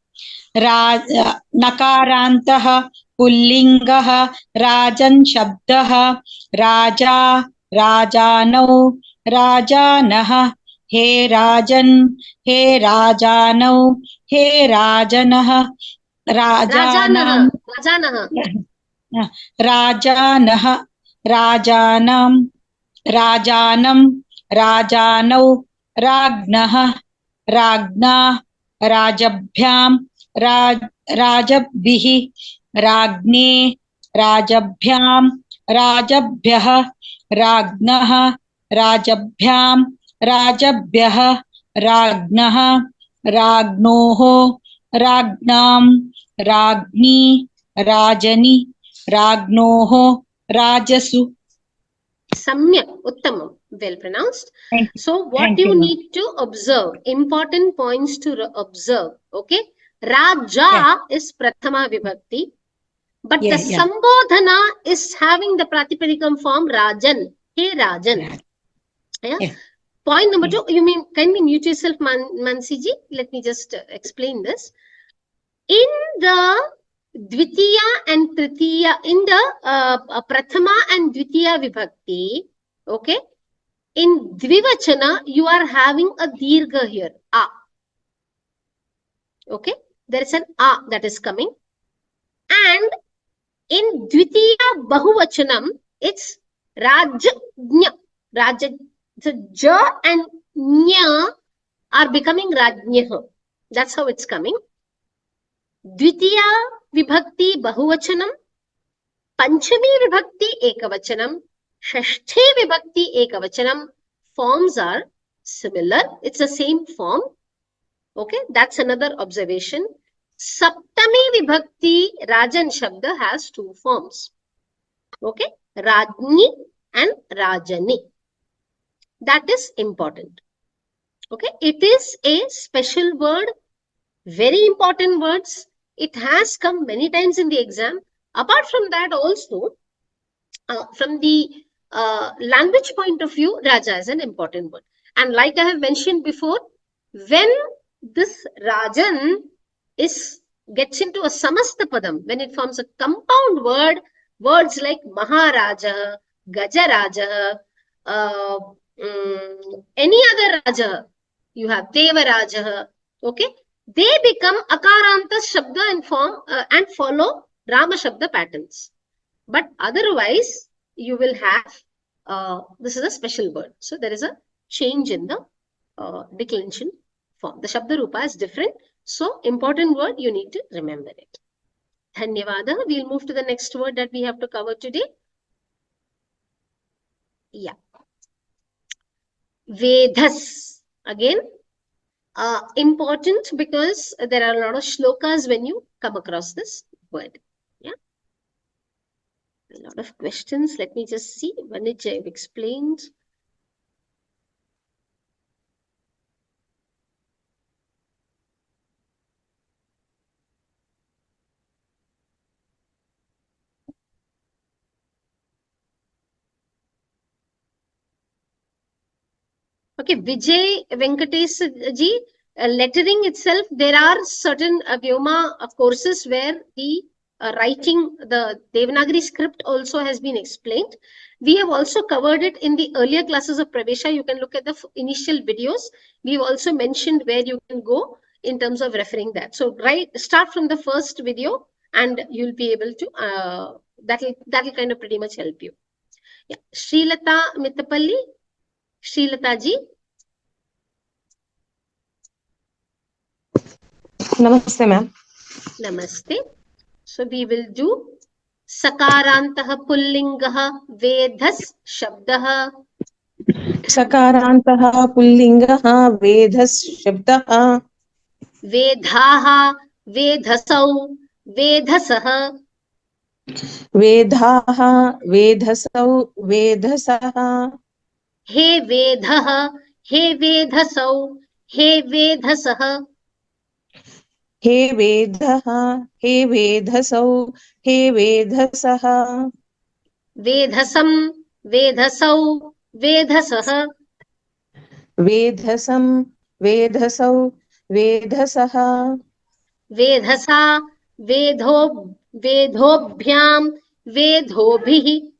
नकारान्तः पुल्लिङ्गः राजन् शब्दः राजा राजानौ राजानः हे राजन् हे राजानौ हे राजनः राजानां राजानः राजानां राजानं राजानौ राज्ञः राज्ञा राजभ्यां राजभिः राज्ञे राजभ्यां राजभ्यः राज्ञः राजभ्यां राजभ्यः राज्ञः राज्ञोः राज्ञां राज्ञी राजनि राज्ञोः राजसु. Samyak, Uttamam, well pronounced. Thank you. So what Thank you you, ma'am. need to observe, important points to observe, okay? Raja Yeah. is Prathama Vibhakti, but Yeah, the yeah. Sambodhana is having the Pratipadikam form Rajan, hey Rajan. Yeah. Yeah. Point number 2, you mean, kindly mute yourself, Mansi ji. Let me just explain this. In the Dvitiya and Tritiya, in the Prathama and Dvitiya Vibhakti, okay, in Dvivachana, you are having a Dirgha here, A. Okay, there is an A that is coming. And in Dvitiya Bahuvachanam, it's Rajnya. Raja, so Ja and Nya are becoming Rajnyah. That's how it's coming. Dvitiya Vibhakti Bahuvachanam, Panchami Vibhakti Ekavachanam, Shashthe Vibhakti Ekavachanam, forms are similar. It's the same form. Okay, that's another observation. Saptami Vibhakti Rajan Shabda has 2 forms. Okay, Rajni and Rajani. That is important. Okay, it is a special word, very important words. It has come many times in the exam. Apart from that also, from the language point of view, Raja is an important word. And like I have mentioned before, when this Rajan gets into a samasta padam, when it forms a compound word, words like Maharaja, Gajaraja, any other Raja, you have Devaraja, okay, they become Akaranta Shabda and form and follow Rama Shabda patterns. But otherwise, you will have, this is a special word. So there is a change in the declension form. The Shabda Rupa is different. So important word, you need to remember it. Dhanyavada. We'll move to the next word that we have to cover today. Yeah. Vedhas. Again, important because there are a lot of shlokas when you come across this word. Yeah. A lot of questions. Let me just see. Vanij, I've explained. Okay, Vijay Venkatesh ji, lettering itself, there are certain Vyoma courses where the writing, the Devanagari script also has been explained. We have also covered it in the earlier classes of Pravesha. You can look at the initial videos. We've also mentioned where you can go in terms of referring that. So start from the first video and you'll be able to, that'll kind of pretty much help you. Yeah, Srilata Mittapalli. Srilata ji. Namaste, ma'am. Namaste. So we will do Sakarantah Pullingah Vedhas Shabdah. Sakarantah Pullingah Vedhas Shabdah. Vedhaha Vedhasau Vedhasah. Vedhaha Vedhasau Vedhasah. He Vedhaha He Vedhasau He Vedhasah. He Vedhaha He Vedhasau He Vedhasah. Vedhasam Vedhasau Vedhasah. Vedhasam Vedhasau Vedhasah. Vedhasa Vedhobhyam Vedhobhihi.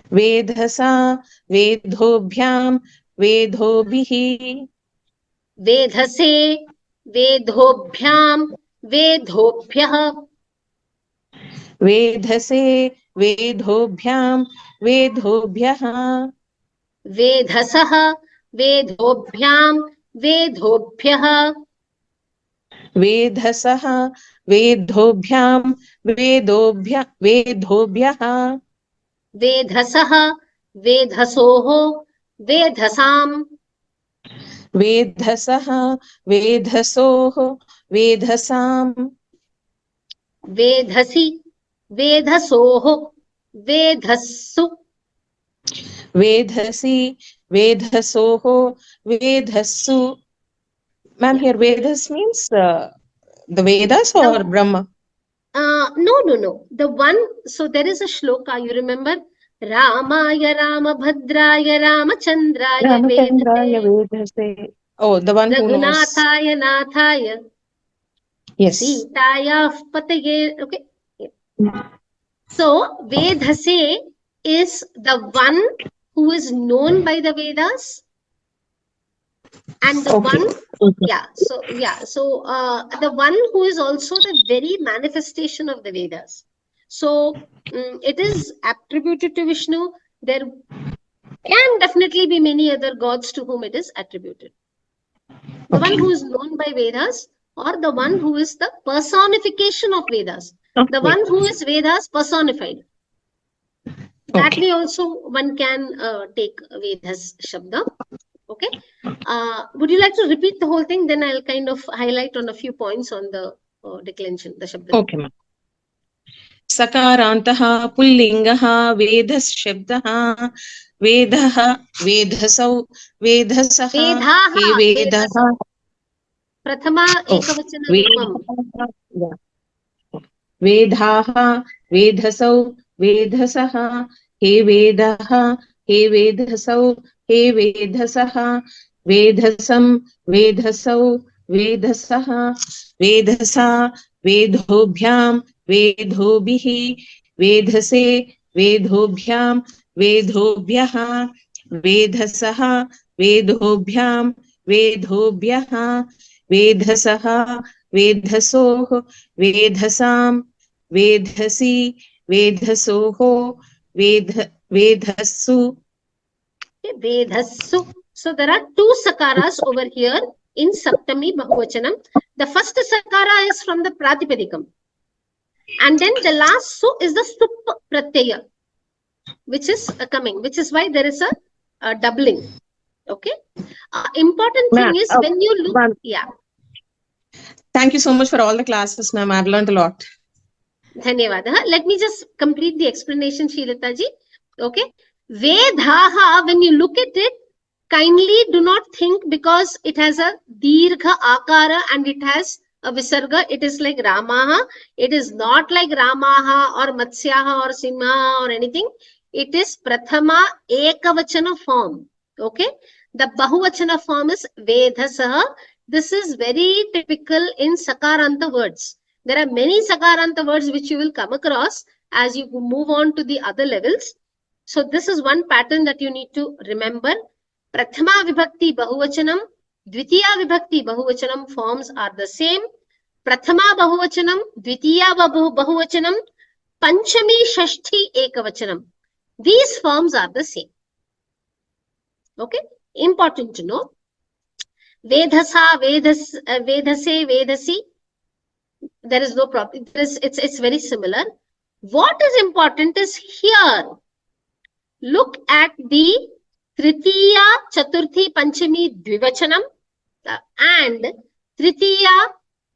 Vedhasa Vedhobhyam Vedhobhihi. Vedhase Vedhobhyam Vedhobhyah. Vedhase Vedhobhyam Vedhobhyah. Vedhasah Vedhobhyam Vedhobhyah. Vedhasah Vedhobhyam Vedhobhyah. Vedhasah Vedhasoho Vedhasam. Vedhasah Vedhasoho Vedhasam. Vedhasi Vedhasoho Vedhasu. Vedhasi, Vedhasoho, Vedhasu. Ma'am, here Vedas means the Vedas or Brahma? No. The one, so there is a shloka, you remember? Ramaya Ramabhadraya Ramachandraya Ramachandraya Vedhase Vedhase. Oh, the one who knows. Raghunathaya Nathaya Yes. Sitaya Pataye. Okay. So Vedhase is the one who is known by the Vedas, and the Okay. one, so the one who is also the very manifestation of the Vedas. So it is attributed to Vishnu. There can definitely be many other gods to whom it is attributed. The one who is known by Vedas, or the one who is the personification of Vedas. The one who is Vedas personified. That way also one can take Vedas Shabda. Okay. Would you like to repeat the whole thing? Then I'll kind of highlight on a few points on the declension, the Shabda. Okay, ma'am. Sakarantaha Pullingaha Vedas Shabdaha Vedaha Vedhasau Vedhasaha He Vedaha Prathama ekavachana rupam. Vedaha Vedhasau Vedhasaha He Vedaha He Vedhasau He Vedhasaha Vedhasam Vedhasau Vedasaha Vedhasa Vedhobhyam Vedhobhihi Vedhase Vedhobhyam Vedhobhyaha Vedhasaha Vedhobhyam Vedhobhyaha Vedhasaha Vedhasoh Vedhasam Vedhasi Vedhasoho Vedhasu. Vedhasu. So there are two sakaras over here in Saptami Bahuvachanam. The first sakara is from the Pratipadikam. And then the last su is the sup pratyaya, which is coming, which is why there is a doubling. Okay. Important thing is when you look, Thank you so much for all the classes, ma'am. I've learned a lot. Dhanyavada. Let me just complete the explanation, Srilata ji. Okay. Vedhaha, when you look at it, kindly do not think because it has a dirgha akara and it has a visarga, it is like Ramaha. It is not like Ramaha or Matsyaha or Simha or anything. It is Prathama Ekavachana form. Okay. The Bahuvachana form is Vedhasaha. This is very typical in Sakaranta words. There are many Sakaranta words which you will come across as you move on to the other levels. So this is one pattern that you need to remember. Prathama Vibhakti Bahuvachanam, Dvitiya Vibhakti Bahuvachanam forms are the same. Prathama Bahuvachanam, Dvitiya Bahuvachanam, Panchami Shashti Ekavachanam. These forms are the same. Okay, important to know. Vedhasa, Vedhase, Vedhasi. There is no problem. It's very similar. What is important is here. Look at the Tritiya, Chaturthi, Panchami, Dvivachanam and Tritiya,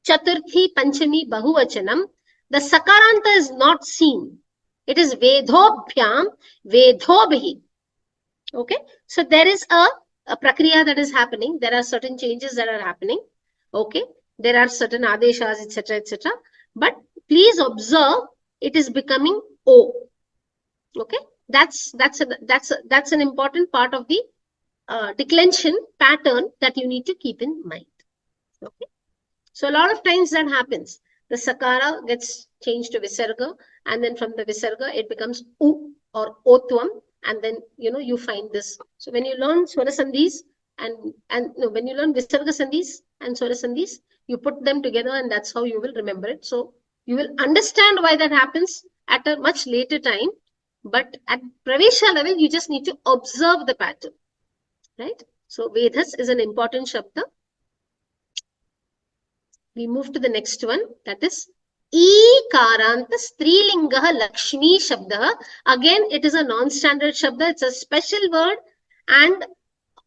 Chaturthi, Panchami, Bahuvachanam. The Sakaranta is not seen. It is Vedhobhyam, Vedhobhi. Okay. So there is a prakriya that is happening. There are certain changes that are happening. Okay. There are certain adeshas, etc., etc. But please observe, it is becoming O. Okay. That's an important part of the declension pattern that you need to keep in mind. Okay. So a lot of times that happens. The sakara gets changed to visarga, and then from the visarga it becomes U or Otvam, and then you find this. So when you learn Swara Sandhis when you learn Visarga Sandhis and Swara Sandhis, you put them together and that's how you will remember it. So you will understand why that happens at a much later time. But at Pravesha level, you just need to observe the pattern, right? So Vedas is an important Shabda. We move to the next one, that is Ikaranta Strilingaha Lakshmi Shabda. Again, it is a non-standard Shabda. It's a special word. And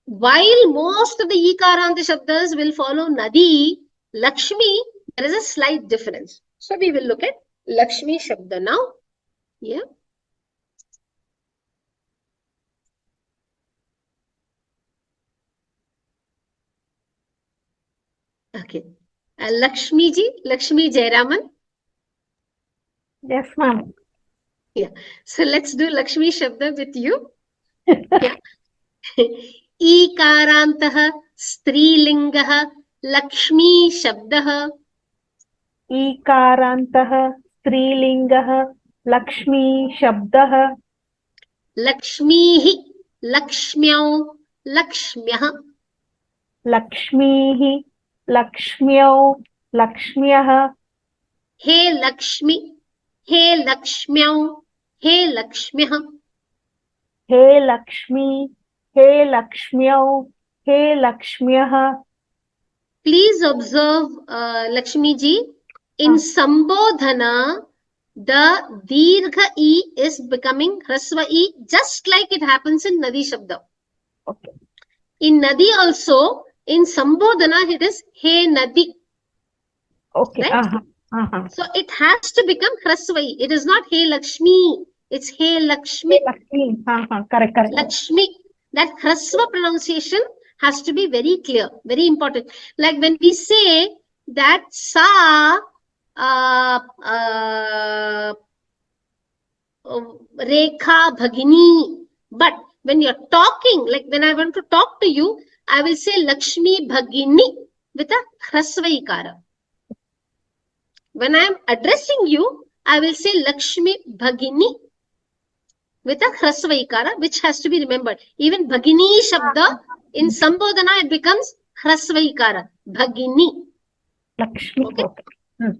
while most of the Ikaranta Shabdas will follow Nadi, Lakshmi, there is a slight difference. So we will look at Lakshmi Shabda now. Yeah. Okay. Lakshmi ji, Lakshmi Jayaraman. Yes, ma'am. Yeah. So let's do Lakshmi Shabda with you. Yeah. Ikarantah Strilingah Lakshmi Shabdah. ईकारान्तः स्त्रीलिङ्गः लक्ष्मी शब्दः Lakshmihi Lakshmyau Lakshmyah. लक्ष्मीः लक्ष्म्यौ लक्ष्म्यः He Lakshmi, He Lakshmyau, He Lakshmyah. Hey Lakshmi hey लक्ष्म्यौ hey लक्ष्म्यः. Please observe, Lakshmi ji, in Sambodhana, the Dirgha E is becoming Hrasva E, just like it happens in Nadi Shabda. Okay. In Nadi also, in Sambodhana, it is He Nadi. Okay. Right? So it has to become Hrasva E. It is not He Lakshmi. It's He Lakshmi. Lakshmi. Correct. Lakshmi. That Hrasva pronunciation has to be very clear, very important. Like when we say that Sa Rekha Bhagini, but when you're talking, like when I want to talk to you, I will say Lakshmi Bhagini with a Hrasva Ikara. When I am addressing you, I will say Lakshmi Bhagini with a Hrasva Ikara, which has to be remembered. Even Bhagini Shabda, in Sambodhana, it becomes Hrasva Ikara. Bhagini. Lakshmi. Okay.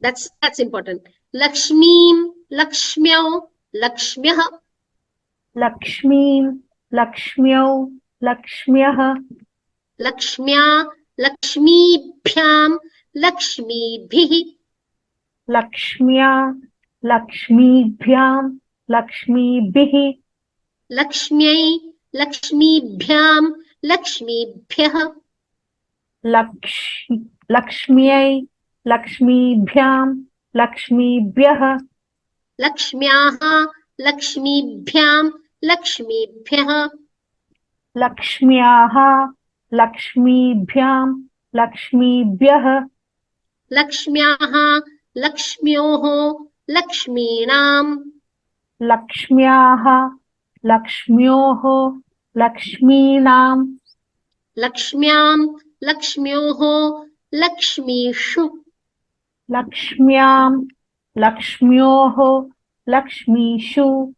That's important. Lakshmim, Lakshmyau, Lakshmyah. Lakshmim, Lakshmyau, Lakshmyah. Lakshmya, Lakshmibhyam, Lakshmibhihi. Lakshmya, Lakshmibhyam, Lakshmibhihi. Lakshmyai, Lakshmibhyam, Lakshmibhyah. Lakshmyai, Lakshmibhyam, Lakshmibhyah. Lakshmyaha, Lakshmibhyam, Lakshmibhyah. Lakshmyaha, Lakshmibhyam, Lakshmibhyah. Lakshmyaha, Lakshmyoho, Lakshminam. Lakshmyaha, Lakshmyoho, Lakshminam. Lakshmyam, Lakshmyoho, Lakshmishu. Lakshmyam, Lakshmyoho, Lakshmishu.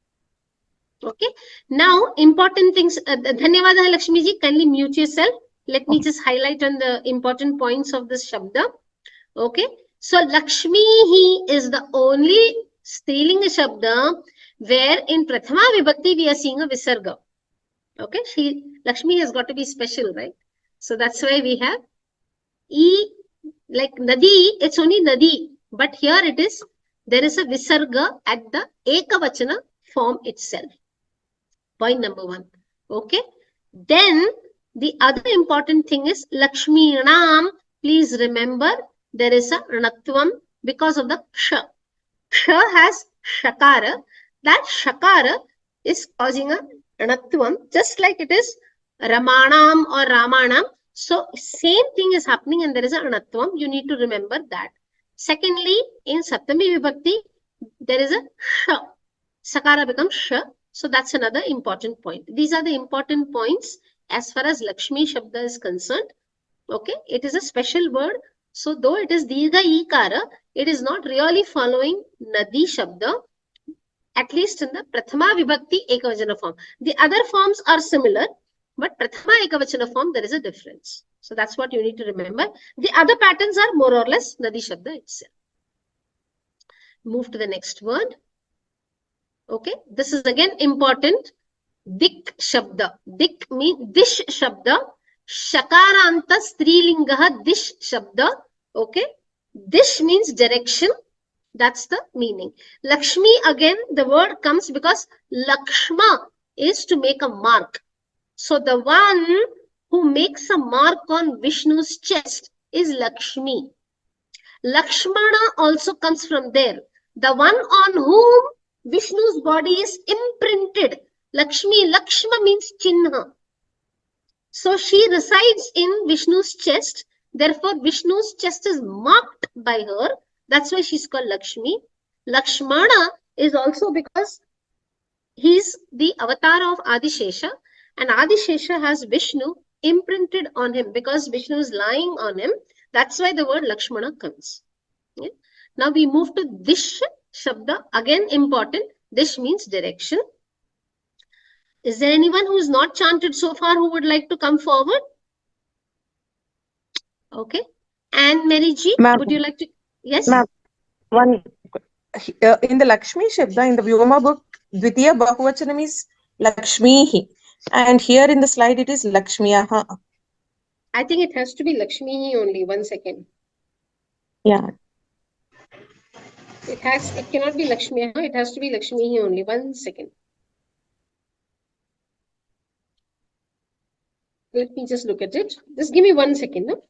Okay. Now, important things. Dhanyavada Lakshmi ji. Kindly mute yourself. Let me just highlight on the important points of this Shabda. Okay. So, Lakshmi is the only Strilinga Shabda where in Prathama Vibhakti we are seeing a Visarga. Okay. Lakshmi has got to be special, right? So, that's why we have E, like Nadi, it's only Nadi. But here it is, there is a Visarga at the Ekavachana form itself. Point number 1. Okay. Then the other important thing is Lakshmi Nam. Please remember there is a Ranatvam because of the Ksha. Ksha has Shakara. That Shakara is causing a Ranatvam just like it is Ramanam or Ramanam. So same thing is happening and there is a Ranatvam. You need to remember that. Secondly, in Saptami Vibhakti, there is a Sha. Sakara becomes Sha. So that's another important point. These are the important points as far as Lakshmi Shabda is concerned. Okay, it is a special word. So though it is Dirgha Ikara, it is not really following Nadi Shabda, at least in the Prathama Vibhakti Ekavachana form. The other forms are similar, but Prathama Ekavachana form, there is a difference. So that's what you need to remember. The other patterns are more or less Nadi Shabda itself. Move to the next word. Okay, this is again important. Dik Shabda. Dik means Dish Shabda. Shakaranta Strilingaha Dish Shabda. Okay, Dish means direction. That's the meaning. Lakshmi, again, the word comes because Lakshma is to make a mark. So the one who makes a mark on Vishnu's chest is Lakshmi. Lakshmana also comes from there. The one on whom Vishnu's body is imprinted. Lakshmi, Lakshma means Chinha. So she resides in Vishnu's chest. Therefore, Vishnu's chest is marked by her. That's why she's called Lakshmi. Lakshmana is also because he's the avatar of Adishesha, and Adishesha has Vishnu imprinted on him because Vishnu is lying on him. That's why the word Lakshmana comes. Yeah. Now we move to Dish Shabda. Again important. Dish means direction. Is there anyone who is not chanted so far who would like to come forward? Okay. And Mary Ji, would you like to? Yes. Ma'am, in the Lakshmi Shabda, in the Vyoma book, Dvitiya Bahuvachanam is Lakshmihi. And here in the slide, it is Lakshmiyaha. I think it has to be Lakshmi only. 1 second. Yeah. It cannot be Lakshmi. It has to be Lakshmi only. 1 second. Let me just look at it. Just give me 1 second. No?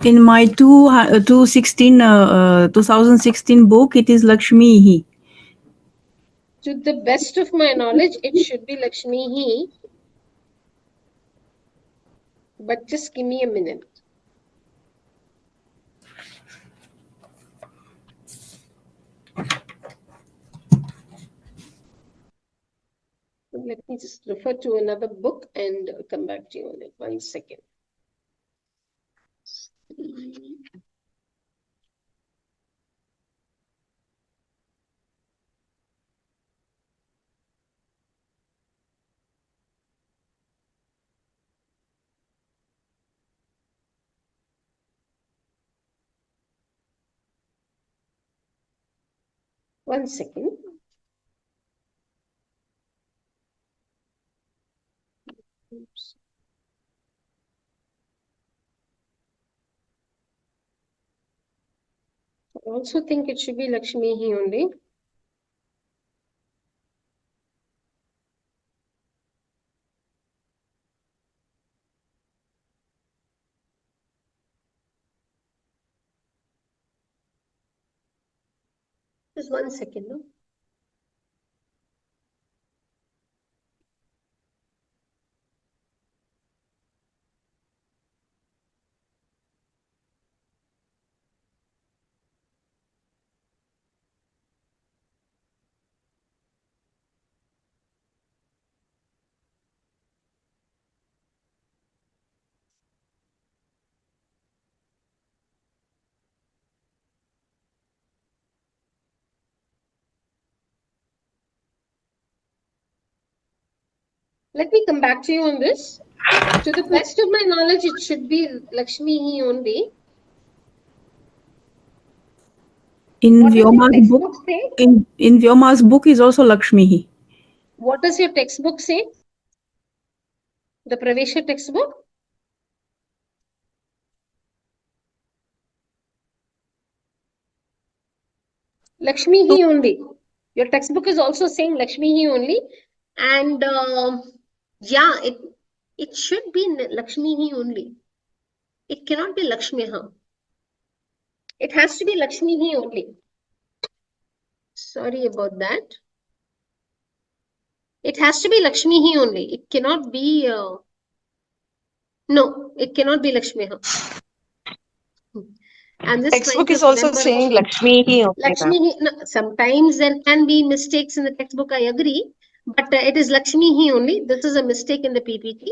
In my 2016 book, it is Lakshmihi. To the best of my knowledge, it should be Lakshmi. But just give me a minute. Let me just refer to another book and come back to you on it. 1 second. One second. Oops. I also think it should be Lakshmi only. Just 1 second. No? Let me come back to you on this. To the best of my knowledge, it should be Lakshmi only. In What does your Vyoma's textbook book, say? in Vyoma's book is also Lakshmihi. What does your textbook say? The Pravesha textbook? Lakshmi hi only. Your textbook is also saying Lakshmi hi only. And yeah, it should be Lakshmi hi only. It cannot be Lakshmi ha. It has to be Lakshmi hi only. Sorry about that. It has to be Lakshmi hi only. It cannot be. No, it cannot be Lakshmi ha. I'm just Textbook is also saying Lakshmihi. Lakshmi, no, sometimes there can be mistakes in the textbook, I agree, but it is Lakshmi only. This is a mistake in the PPT.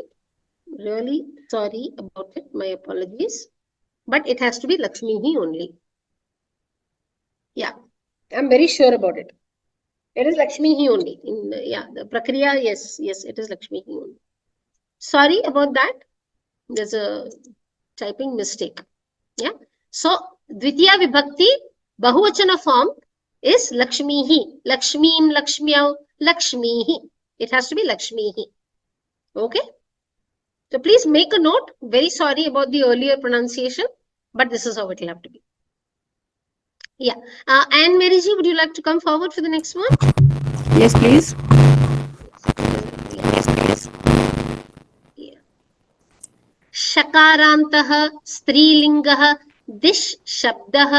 Really sorry about it. My apologies. But it has to be Lakshmi only. Yeah, I'm very sure about it. It is Lakshmi only. In yeah, the Prakriya, yes, it is Lakshmi only. Sorry about that. There's a typing mistake. Yeah. So, Dvitiya Vibhakti, Bahuvachana form is Lakshmihi. Lakshmim, Lakshmyav, Lakshmihi. It has to be Lakshmihi. Okay. So, please make a note. Very sorry about the earlier pronunciation, but this is how it will have to be. Yeah. And Mary Ji, would you like to come forward for the next one? Yes, please. शकारन्तः स्त्रीलिङ्गः dish शब्दः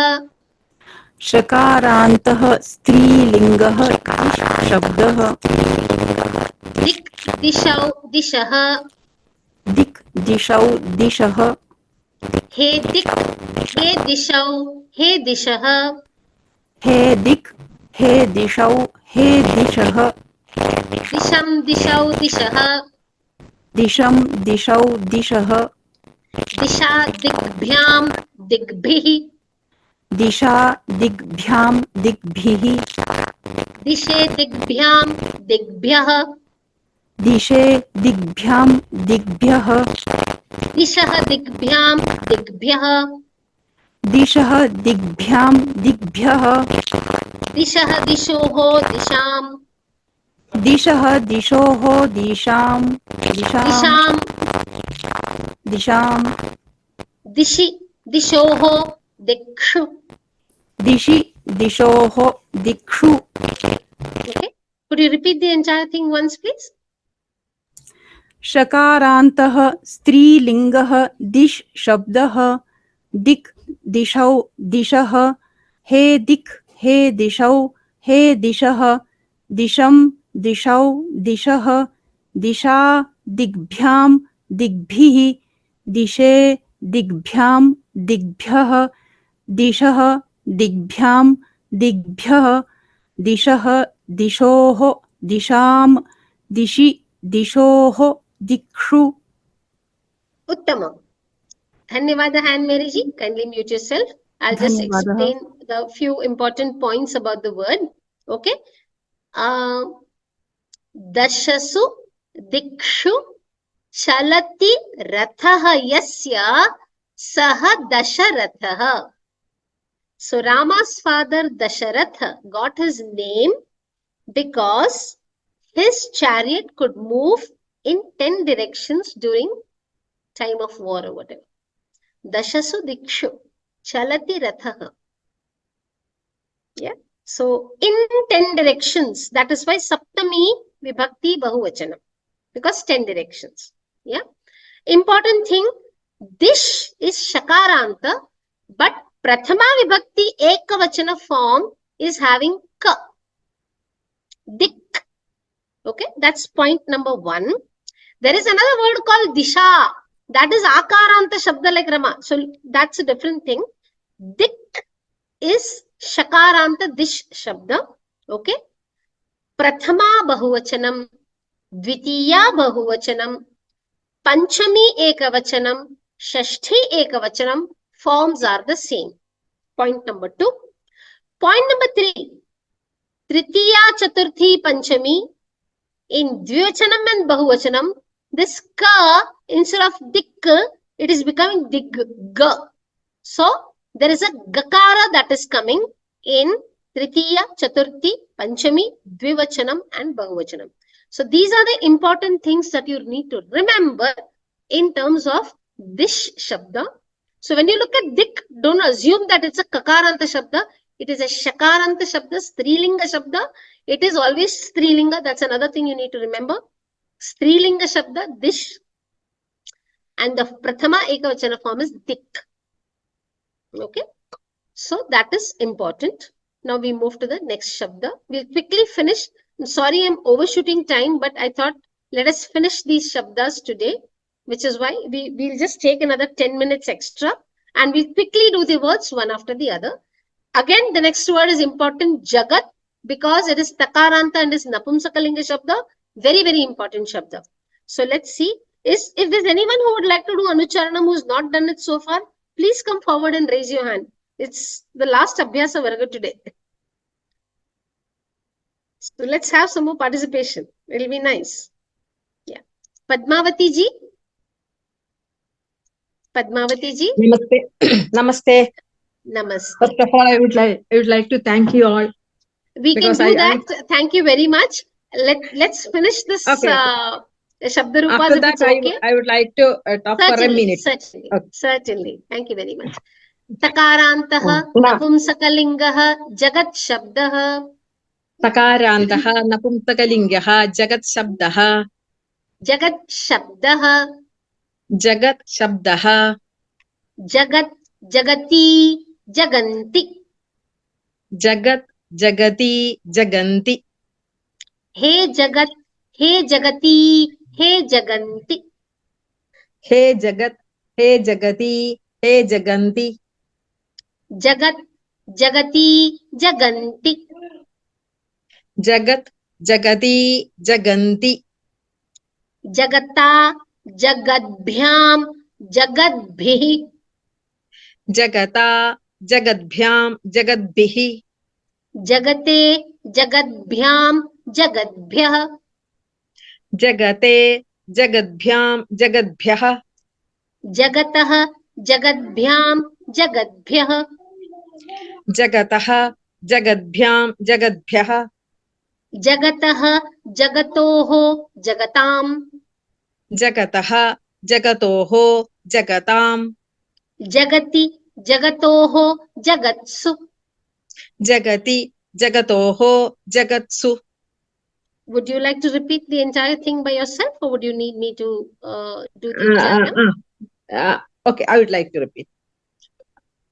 शकारान्तः स्त्रीलिङ्गः शब्दः दिक् दिशौ दिशः दिक् दिशौ दिशः हे दिक् हे दिशौ हे दिशः हे दिक् हे दिशौ हे दिशः दिशं दिशौ दिशः दिशं दिशौ दिशः दिशा दिग्भ्यां दिग्भिः दिशा दिग्भ्यां दिग्भिः दिशे दिग्भ्यां दिग्भ्यः दिशे दिग्भ्यां दिग्भ्यः दिशः दिग्भ्यां दिग्भ्यः दिशः दिग्भ्यां दिग्भ्यः दिशः दिशोः दिशां दिशः दिशोः दिशां दिशां दिशां दिशां दिशि दिशोः दिक्षु. दिशि दिशोः दिक्षु. Okay, could you repeat the entire thing once please? शकारान्तः स्त्रीलिङ्गः दिश् शब्दः दिक् दिशौ दिशः हे दिक् हे दिशौ हे दिशः दिशं दिशौ दिशः दिशा दिग्भ्यां दिग्भिः दिशे दिग्भ्यां दिग्भ्यः दिशः दिग्भ्यां दिग्भ्यः दिशः दिशोः दिशां दिशि दिशोः दिक्षु. Uttamam. Dhanyavada Anne Mary ji. Kindly mute yourself. I'll just Dhanyavadaha. explain the few important points about the word. Okay. Dashasu dikshu chalati rathaha yasya saha dasharathaha. So Rama's father Dasharatha got his name because his chariot could move in 10 directions during time of war or whatever. Dashasu dikshu chalati rathaha. Yeah. So in 10 directions, that is why Saptami Vibhakti Bahuvachanam, because 10 directions. Yeah. Important thing, dish is Shakaranta, but Prathama Vibhakti Ekavachana form is having ka. Dik. Okay, that's point number 1. There is another word called Disha. That is Akaranta Shabda like Rama. So that's a different thing. Dik is Shakaranta Dish Shabda. Okay. Prathama Bahuvachanam, Dvitiya Bahuvachanam, Panchami Ekavachanam, Shashti Ekavachanam forms are the same. Point number 2. Point number 3. Tritiya Chaturthi Panchami. In Dvivachanam and Bahuvachanam, this ka instead of dik, it is becoming dig ga. So there is a gakara that is coming in Tritiya, Chaturthi, Panchami, Dvivachanam and Bahuvachanam. So these are the important things that you need to remember in terms of dish shabda. So when you look at dik, don't assume that it's a kakaranta shabda. It is a shakaranta shabda, strilinga shabda. It is always strilinga. That's another thing you need to remember. Strilinga shabda, dish. And the prathama ekavachana form is dik. Okay. So that is important. Now we move to the next shabda. We'll quickly finish. I'm sorry I'm overshooting time, but I thought let us finish these shabdas today, which is why we'll just take another 10 minutes extra and we'll quickly do the words one after the other. Again, the next word is important, Jagat, because it is Takaranta and is Napumsakalinga Shabda. Very, very important Shabda. So let's see. If there's anyone who would like to do Anucharanam who's not done it so far, please come forward and raise your hand. It's the last Abhyasa Varga today. So let's have some more participation. It'll be nice. Yeah. Padmavati ji. Padmavati ji. Namaste. Namaste. Namaste. First of all, I would like to thank you all. We can do that. Thank you very much. Let's finish this Shabdarupas. After that, okay. I would like to talk for a minute. Certainly. Okay. Certainly. Thank you very much. Takarantaha, Napumsakalingaha, Jagat Shabdaha. Takarantaha, Napumsakalingaha, Jagat Shabdaha. Jagat Shabdah. Jagat Shabdah. Jagat Jagati Jaganti. Jagat Jagati Jaganti. He Jagat, He Jagati, He Jaganti. He Jagat, He Jagati, He Jaganti. Jagat Jagati Jaganti. Jagat Jagati Jaganti. Jagata Jagadbhyam Jagadbhihi. Jagata Jagadbhyam Jagadbihi. Jagate Jagadbhyam Jagadbhyah. Jagate Jagadbhyam Jagadbhyah. Jagatah Jagadbhyam Jagadbhyah. Jagatah Jagadbhyam Jagadbhyah. Jagatah Jagatoho Jagatam. Jagatah Jagatoho Jagatam. Jagati Jagatoho Jagatsu. Jagati Jagatoho Jagatsu. Would you like to repeat the entire thing by yourself, or would you need me to do the exam? Okay, I would like to repeat.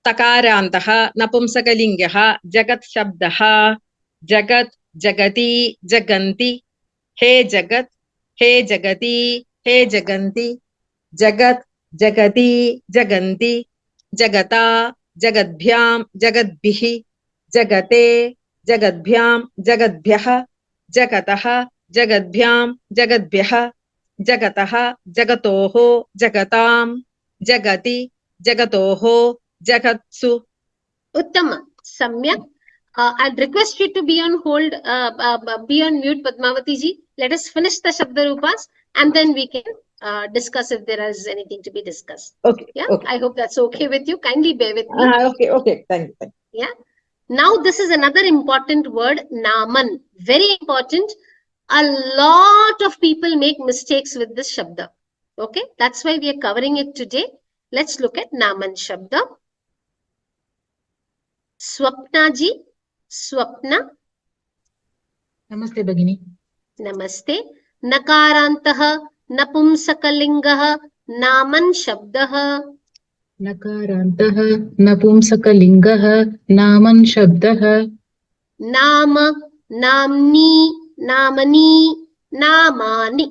Takarantah napumsakalingah jagat shabdah jagat jagati jaganti. He jagat, he jagati, he jaganti. Jagat jagati jaganti. Jagata jagadbhyam jagadbihi. Jagate jagadbhyam jagadbhyah. Jagatah jagadbhyam jagadbhyah. Jagatah jagatoho jagatam. Jagati jagatoho jagatsu. Uttama. Samyak. I'd request you to be on hold, be on mute, Padmavati ji. Let us finish the Shabda Rupas and then we can discuss if there is anything to be discussed. Okay. Yeah, Okay. I hope that's okay with you. Kindly bear with me. Okay. Okay. Thank you. Yeah. Now this is another important word, Naman. Very important. A lot of people make mistakes with this Shabda. Okay, that's why we are covering it today. Let's look at Naman Shabda. Swapna ji. Swapna. Namaste Bhagini. Namaste. Nakarantah napumsakalingah Naman Shabdah. Nakarantah napumsakalingah Naman Shabdah. Nama, Namni, Namani, Namani.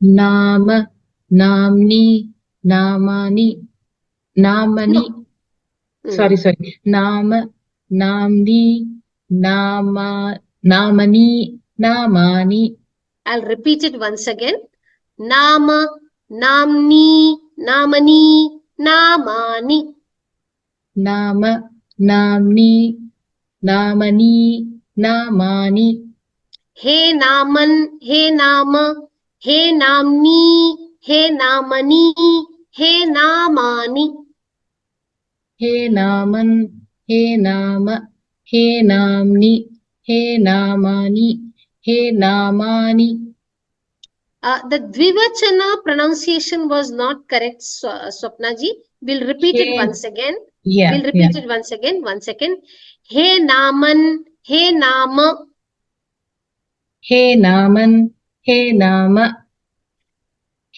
Nama, Namni, Namani, Namani. Sorry. Nama, Namni, Nama, Namani, Namani. I'll repeat it once again. Nama, Namni, Namani, Namani. Nama, Namni, Namani, Namani. He Naman, He Nama, He Namni, He Namani, He Namani. He Naman, He Nama, He Namni, He Namani, He Namani. The Dvivachana pronunciation was not correct, Swapna ji. We'll repeat it once again. We'll repeat it once again. 1 second. He Naman, He Nama. He Naman, He Nama.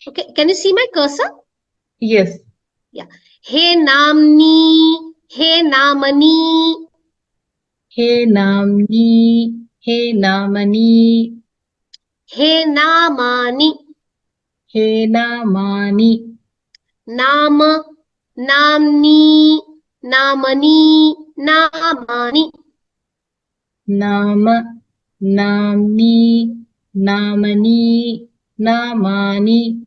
Okay, can you see my cursor? Yes. Yeah. He Namni, He Namani. He Namni, He Namani. He Namani. He Namani. Nama, Namni, Namani, Namani. Nama, Namni, Namani, Namani.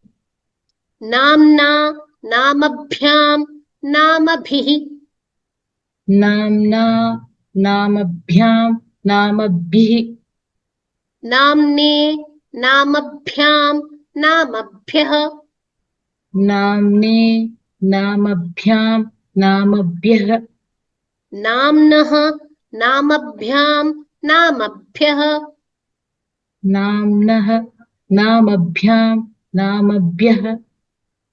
Namna, Namabhyam, Namabhihi. Namna, Namabhyam, Namabhihi. Namne, Namabhyam, Namabhyah. Namne, Namabhyam, Namabhyah. Namnah, Namabhyam, Namabhyah. Namnah, Namabhyam, Namabhyah.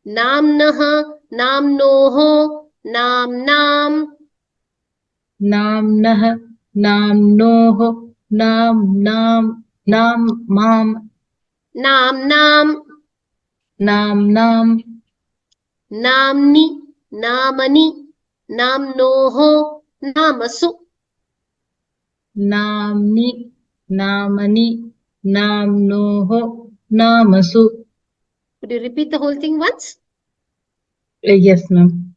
Namnah, Namnoho, Namnam. Namnah, Namnoho, Namnam, Namam. Namnam. Namnam. Namni. Namani. Namnoho. Namasu. Namni. Namani. Namnoho. Namasu. Could you repeat the whole thing once? Yes, ma'am.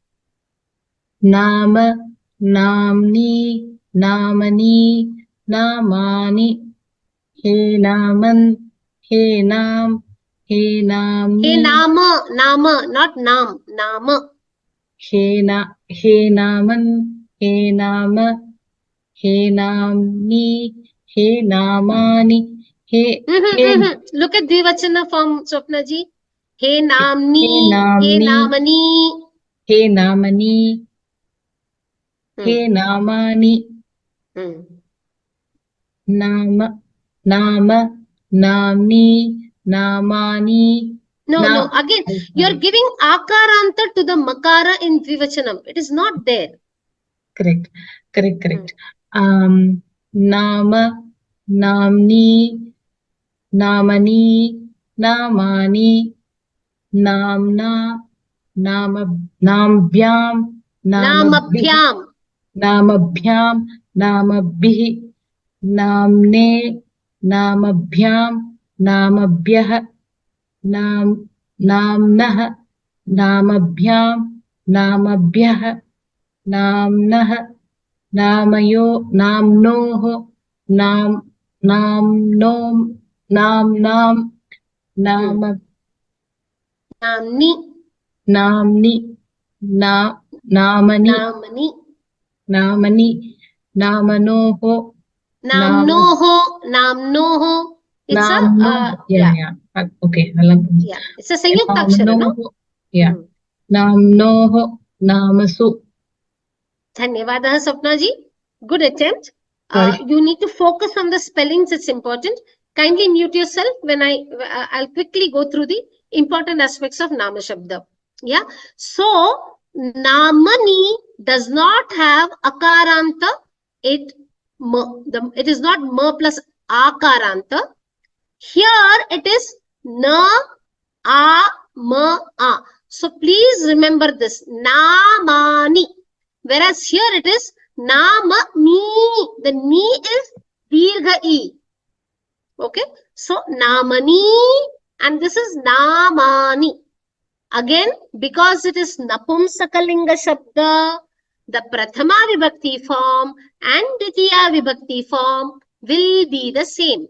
Nama. Namni. Namani. Namani. He naman. He nam. He namni. He nama. Nama, not nam. Nama. He naman. He nama. He namni. He namani. He Look at Dvivachana form, Swapna ji. He namni. He namni. He namani. He namani. He namani. Nama. Nama. Namni. Namani. No. Again, you're giving akaranta to the makara in Dvivachanam. It is not there. Correct. Nama. Namni. Namani. Namani. Namna. Namabhyam. Namabhyam. Namabhyam. Namabhihi. Namne. Namabhyam. Namabhyah. Namnah. Namabhyam. Namabhyah. Namnah. Namayo. Namnoho. Namnom. Namnam. Namni. Namni. Namani. Namani. Namanoho. Namnoho. It's Okay. It's a Sanyukta Akshara, no? Yeah. Namnoho. Namasu. Dhanyavadaha, Sapna ji. Good attempt. You need to focus on the spellings. It's important. Kindly mute yourself when I'll quickly go through the important aspects of Nama Shabda. Yeah. So, Namani does not have akaranta. It is not ma plus akaranta. Here it is na, a, ma, a. So please remember this. Namani. Whereas here it is namani. The ni is dirgha e. Okay. So namani and this is namani. Again, because it is napumsakalinga shabda, the prathama vibhakti form and ditiya vibhakti form will be the same.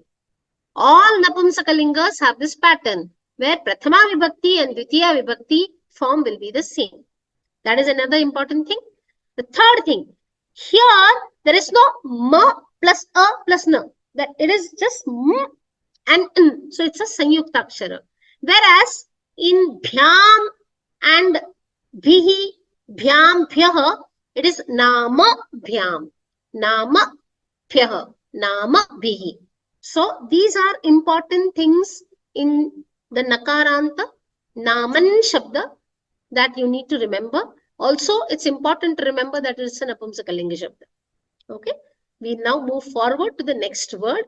All napumsakalingas have this pattern where prathama vibhakti and ditiya vibhakti form will be the same. That is another important thing. The third thing, here there is no ma plus a plus na. That it is just m and n. So it's a sanyukta akshara. Whereas in bhyam and bhihi, bhyam, bhyaha, it is nama bhyam, nama bhyaha, nama bhihi. So these are important things in the nakaranta naman shabda that you need to remember. Also, it's important to remember that it's an apumsakalinga shabda. Okay. We now move forward to the next word,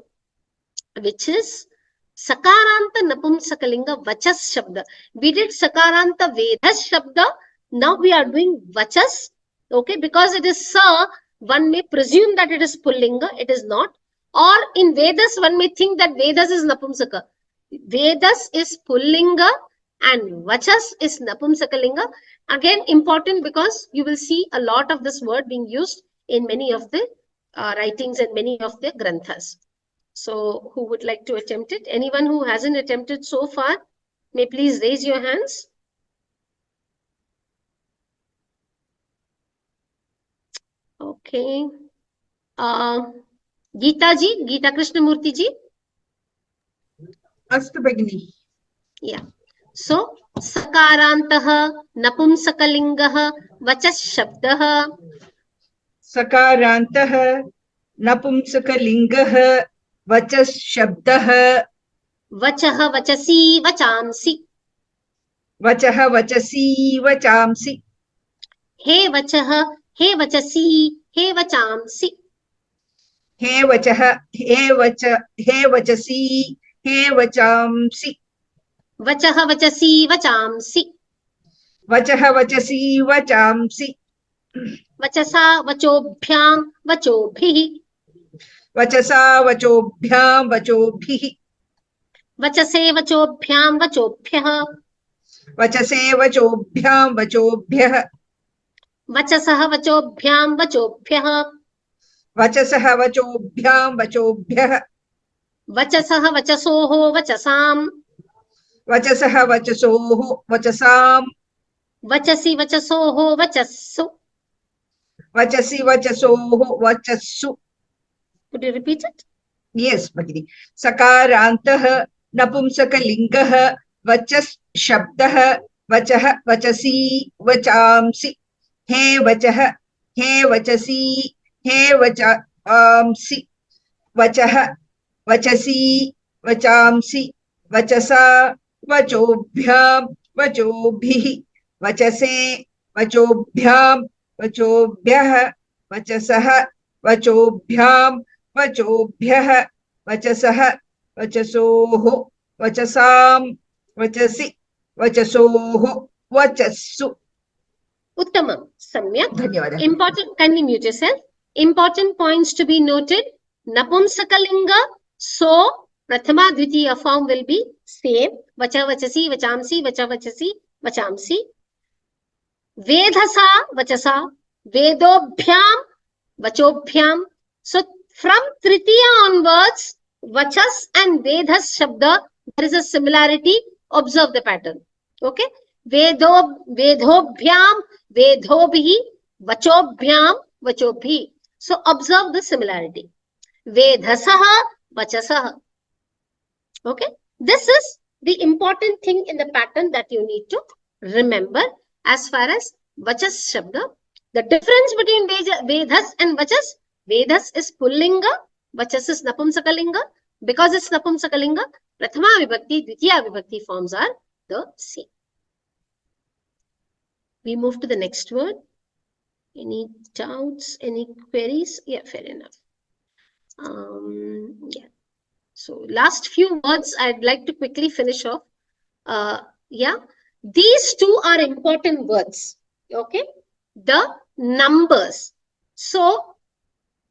which is Sakaranta Napumsakalinga Vachas Shabda. We did Sakaranta Vedas Shabda. Now we are doing Vachas. Okay, because it is Sa, one may presume that it is Pullinga. It is not. Or in Vedas, one may think that Vedas is Napumsaka. Vedas is Pullinga and Vachas is Napumsakalinga. Again, important because you will see a lot of this word being used in many of the writings and many of the granthas. So, who would like to attempt it? Anyone who hasn't attempted so far, may please raise your hands. Okay. Geeta ji, Geeta Krishnamurthy ji. Astu Bhagini. Yeah. So, Sakarantaha, Napumsakalingaha, Vachas Shabdaha. Sakarantaha, Napumsakalingaha, Vachas Shabdaha. Vachaha, Vachasi, Vachamsi. Vachaha, Vachasi, Vachamsi. He Vachaha, He Vachasi, He Vachamsi. He Vachaha, He Vachasi, हे वचांसि वचः वचसि वचांसि वचः वचसि वचांसि वचसा वचोभ्यां वचोभिः वचसा वचोभ्यां वचोभिः वचसे वचोभ्यां वचोभ्यः वचसे वचोभ्यां वचोभ्यः वचसः वचोभ्यां वचोभ्यः वचसः वचोभ्यां वचोभ्यः वचसः वचसोः वचसां वचसः वचसोः वचसां वचसि वचसोः वचस्सु. वचसि वचसोः वचस्सु. Could you repeat it? Yes, भगिनी. सकारान्तः नपुंसकलिङ्गः वचस् शब्दः वचः वचसि वचांसि हे वचः हे वचसि हे वचांसि वचः वचसि वचांसि वचसा वचोभ्यां वचोभिः वचसे वचोभ्यां वचोभ्यः वचसः वचोभ्यां वचोभ्यः वचसः वचसोः वचसां वचसि वचसोः वचस्सु. Uttamam. Samyak. धन्यवादः. Important, kindly mute yourself. Important points to be noted. Napumsakalinga. So, Prathama Dvitiya form will be same. Vacha vachasi vachamsi vacha vachasi vachamsi. Vedhasa vachasa. Vedobhyam vachobhyam. So, from Tritiya onwards, vachas and vedhas shabda, there is a similarity. Observe the pattern. Okay. Vedobhyam, vedobhi, vachobhyam, vachobhi. So observe the similarity. Vedhasaha, vachasaha. Okay. This is the important thing in the pattern that you need to remember as far as vachas shabda. The difference between vedhas and vachas. Vedhas is pullinga, vachas is napumsakalinga. Because it's napumsakalinga, prathama vibhakti, dvitiya vibhakti forms are the same. We move to the next word. Any doubts, any queries? Yeah, fair enough. Yeah. So last few words I'd like to quickly finish off. Yeah, these two are important words. Okay, the numbers. So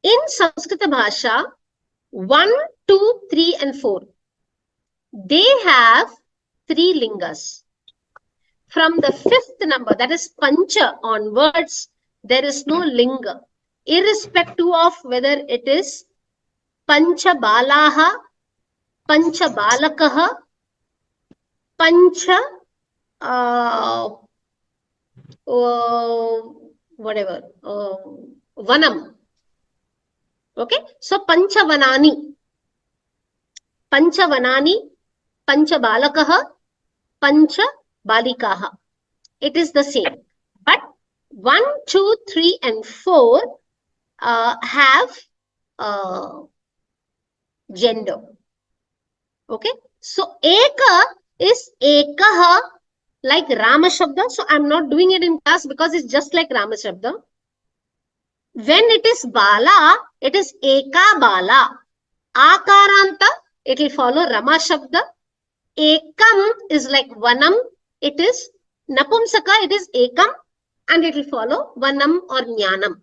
in Samskrita Bhasha, 1, 2, 3 and 4, they have 3 lingas. From the 5th number, that is Pancha onwards, there is no linga, irrespective of whether it is Pancha Balaha, Pancha Balakaha, Pancha whatever, Vanam. Okay, so Pancha Vanani, Pancha Vanani, Pancha Balakaha, Pancha Balikaha. It is the same. But 1, 2, 3 and 4 have gender. Okay. So Eka is Ekaha, like Rama Shabda. So I'm not doing it in class because it's just like Rama Shabda. When it is Bala, it is Eka Bala. Akaranta, it will follow Rama Shabda. Ekam is like Vanam. It is Napumsaka, it is Ekam, and it will follow Vanam or Jnanam.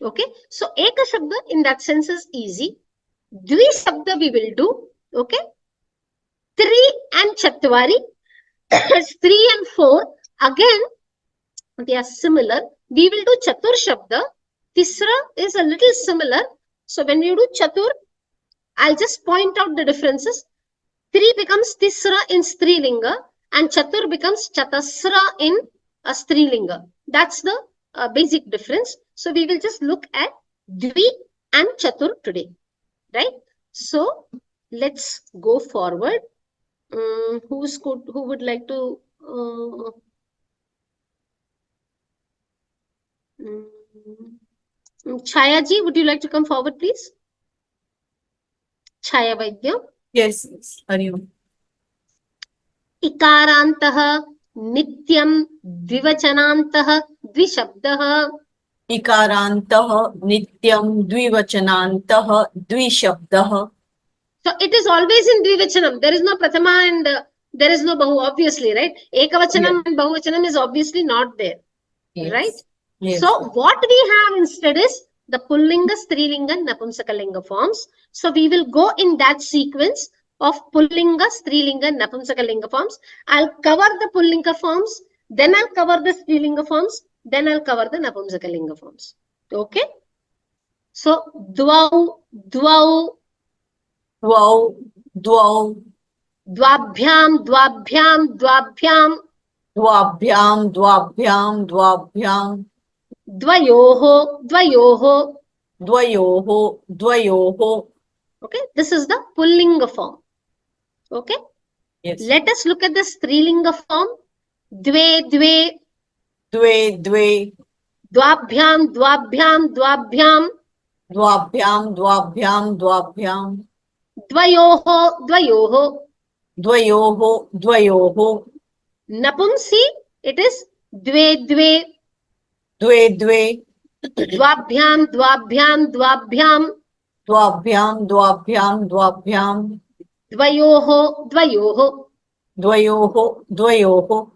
Okay. So Eka Shabda in that sense is easy. Dvi Shabda we will do. Okay. 3 and Chatwari, 3 and 4, again, they are similar. We will do Chatur Shabda. Tisra is a little similar. So when we do Chatur, I'll just point out the differences. 3 becomes Tisra in Strilinga and Chatur becomes Chatasra in a Strilinga. That's the basic difference. So we will just look at Dvi and Chatur today. Right? So let's go forward. Who would like to Chayaji, would you like to come forward, please? Chaya Vaidya. Yes, Hariom. Ikarantah nityam dvivachanantah dvishabdah. Ikarantah nityam dvivachanantah dvishabdah. So it is always in Dvivachanam. There is no Prathama and there is no Bahu, obviously, right? Ekavachanam and Bahuvachanam is obviously not there, right? Yes. So what we have instead is the Pullinga, Strilinga, Napumsakalinga forms. So we will go in that sequence of Pullinga, Strilinga, Napumsakalinga forms. I'll cover the Pullinga forms, then I'll cover the Strilinga forms, then I'll cover the Napumsakalinga forms. Okay? So Dvau, Dvau, Dvau, Dvau, Dvabhyam, Dvabhyam, Dvabhyam, Dvabhyam, Dvabhyam, Dvabhyam, Dvayoho, Dvayoho. Dvayoho, Dvayoho. Okay, this is the Pullinga form. Okay. Yes. Let us look at the Strilinga form. Dve, Dve, Dve, Dve, Dvabhyam, Dvabhyam, Dvabhyam, Dvabhyam, Dvabhyam, Dvabhyam, Dvayoho, Dvayoho. Dvayoho, Dvayoho, Napumsi, it is Dve, Dve, Dve, Dve, Dvabhyam, Dvabhyam, Dvabhyam, Dvabhyam, Dvabhyam, Dvabhyam, Dvayoho, Dvayoho. Dvayoho, Dvayoho.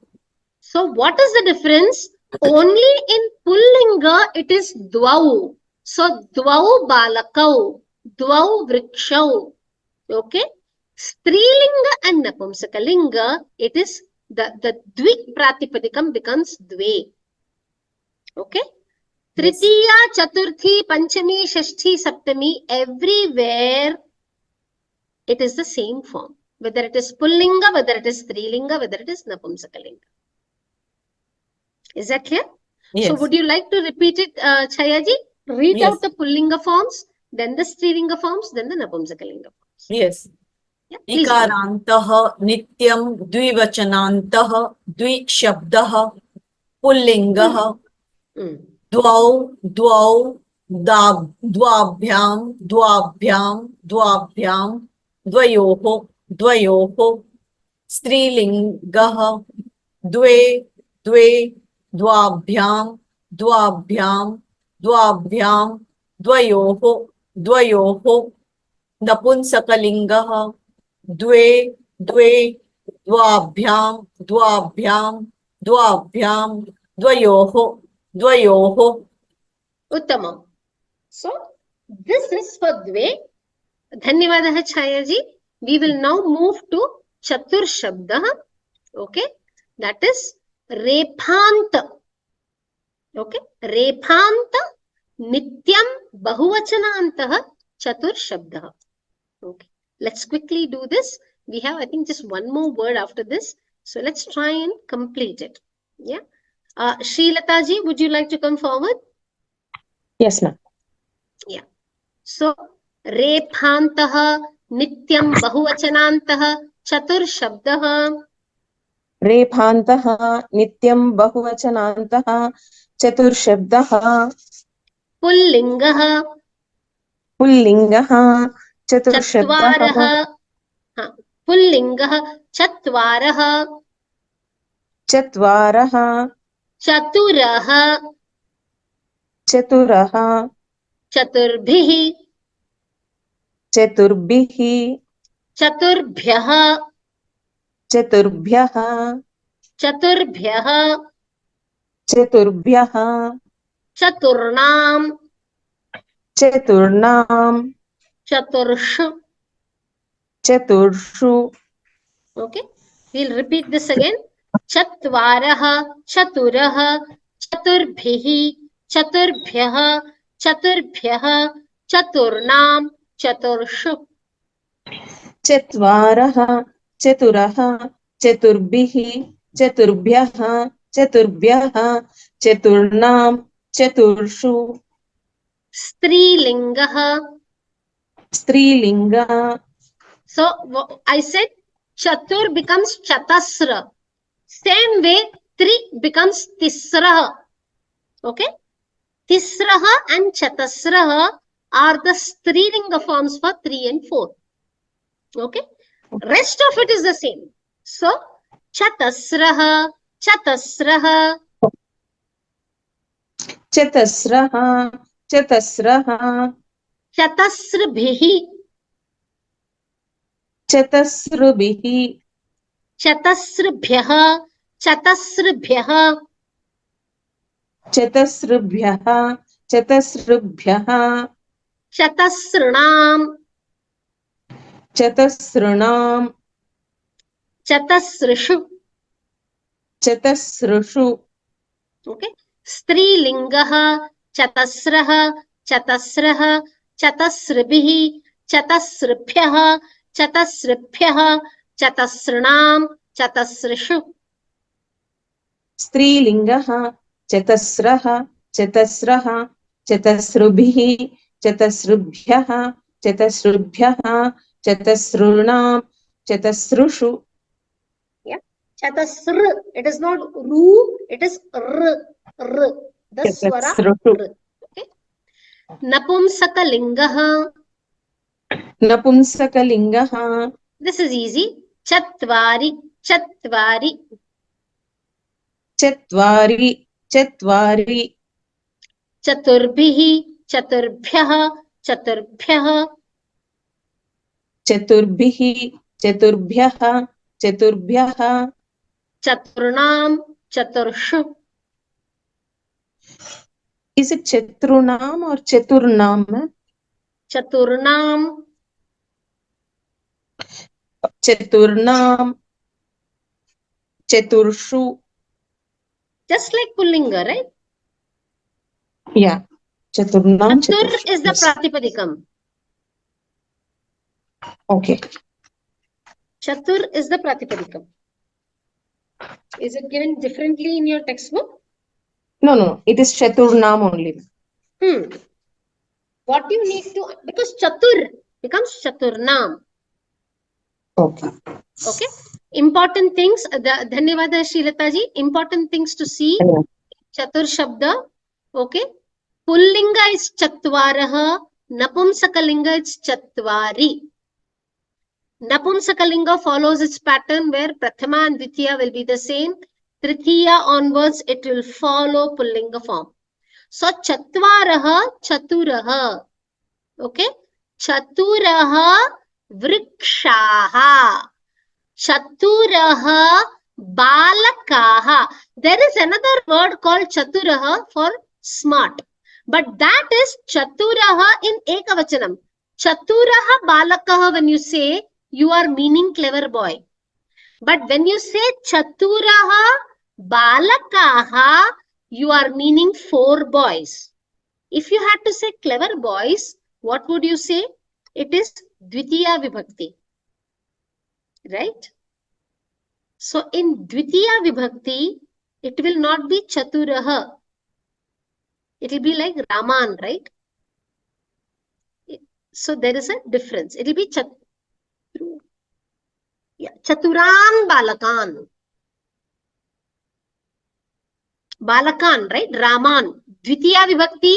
So what is the difference? Only in Pullinga it is Dvau. So Dvau Balakau, Dvau Vrikshau. Okay. Strilinga and Napumsakalinga, it is the Dvik Pratipadikam becomes Dve. Okay. Tritiya, Chaturthi, Panchami, Shashti, Saptami, everywhere it is the same form. Whether it is Pullinga, whether it is Strilinga, whether it is Napumsakalinga. Is that clear? Yes. So would you like to repeat it, Chayaji? Read Yes. out the Pullinga forms, then the Strilinga forms, then the Napumsakalinga forms. Yes. Yeah, please go. इकारान्तः नित्यं द्विवचनान्तः द्विशब्दः पुल्लिङ्गः द्वौ द्वौ द्वाभ्यां द्वाभ्यां द्वाभ्यां द्वयोः द्वयोः स्त्रीलिङ्गः द्वे द्वे द्वाभ्यां द्वाभ्यां द्वाभ्यां द्वयोः द्वयोः नपुंसकलिङ्गः द्वे द्वे द्वाभ्यां द्वाभ्यां द्वाभ्यां द्वयोः द्वयोः. Uttamam. So this is for Dve. Dhanyavadah Chayaji. We will now move to Chatur Shabdah. Okay. That is Rephanta. Okay. Rephanta Nityam Bahuvachanantah Chatur Shabdah. Okay. Let's quickly do this. We have, I think, just one more word after this. So let's try and complete it. Yeah. Srilataji, would you like to come forward? Yes, ma'am. Yeah. So, Rephantaha Nityam Bahuvachanantah Chatur Shabdah. Rephantaha Nityam Bahuvachanantah Chatur Shabdah. Pullingaha Pullingaha Chatur Shabdah. Chatvaraha. Pullingaha Chatvaraha. Chatvaraha. Chaturaha. Chaturaha. Chaturbhihi. Chaturbhihi. Chaturbhyaha. Chaturbhyaha. Chaturbhyaha. Chaturbhyaha. Chaturnam. Chaturnam. Chaturshu. Chaturshu. Okay. We'll repeat this again. Chatvaraha, Chaturaha, Chaturbhihi, Chaturbhyaha, Chaturbhyaha, Chaturnam, Chaturshu. Chatvaraha, Chaturaha, Chaturbihi, Chaturbhyaha, Chaturbhyaha, Chaturnam, Chaturshu. Strilingaha. Strilinga. So I said Chatur becomes Chatasra. Same way, Tri becomes Tisraha. Okay? Tisraha and Chatasraha are the Strilinga forms for 3 and 4. Okay? Rest of it is the same. So, Chatasraha, Chatasraha. Chatasraha, Chatasraha. Chatasrabhihi. chatasrubihi, चतस्रभ्यः चतस्रभ्यः chatasrubhyah, chatasrubhyah, चतस्रणाम् chatasrunam, चतस्रषु chatasrushu, okay स्त्रीलिङ्गः चतस्रः चतस्रः चतस्रभिः चतस्रभ्यः चतस्रभ्यः चतस्रणाम् चतस्रषु स्त्रीलिङ्गः चतस्रः चतस्रः चतस्रुभिः चतस्रुभ्यः चतस्रुभ्यः चतस्रूणां चतस्रुषु. Yeah. Chatasr. It is not ru, it is r. R. The swara r. Okay. Napumsakalingah. नपुंसकलिङ्गः. This is easy. Chatvari. Chatvari. चत्वारि चत्वारि. Chaturbhihi. Chaturbhyah. Chaturbhyah. चतुर्भिः चतुर्भ्यः चतुर्भ्यः. Chaturnam. Chaturshu. Is it chatrunam or chaturnam? Chaturnam. Chaturnam. Chaturshu. Just like Pullinga, right? Yeah. Chaturnam. Chatur is the Pratipadikam. Okay. Chatur is the Pratipadikam. Is it given differently in your textbook? No. It is Chaturnam only. What you need to, because Chatur becomes Chaturnam. Okay. Okay. Important things, Dhanyavada Srilata ji, important things to see. Chatur Shabda. Okay. Pullinga is Chatvaraha. Napumsakalinga is Chatvari. Napumsakalinga follows its pattern where Prathama and Dvitiya will be the same. Tritiya onwards, it will follow Pullinga form. So, Chatvaraha, Chaturaha. Okay. Chaturaha, Vrikshaha. Chaturaha, Balakaha. There is another word called Chaturaha for smart. But that is Chaturaha in Ekavachanam. Chaturaha Balakaha, when you say, you are meaning clever boy. But when you say Chaturaha Balakaha, you are meaning 4 boys. If you had to say clever boys, what would you say? It is Dvitiya Vibhakti. Right? So in Dvitiya Vibhakti, it will not be Chaturaha. It will be like Raman, right? So there is a difference. It will be Chaturan Balakan. Balakan, right? Raman. Dvitiya Vibhakti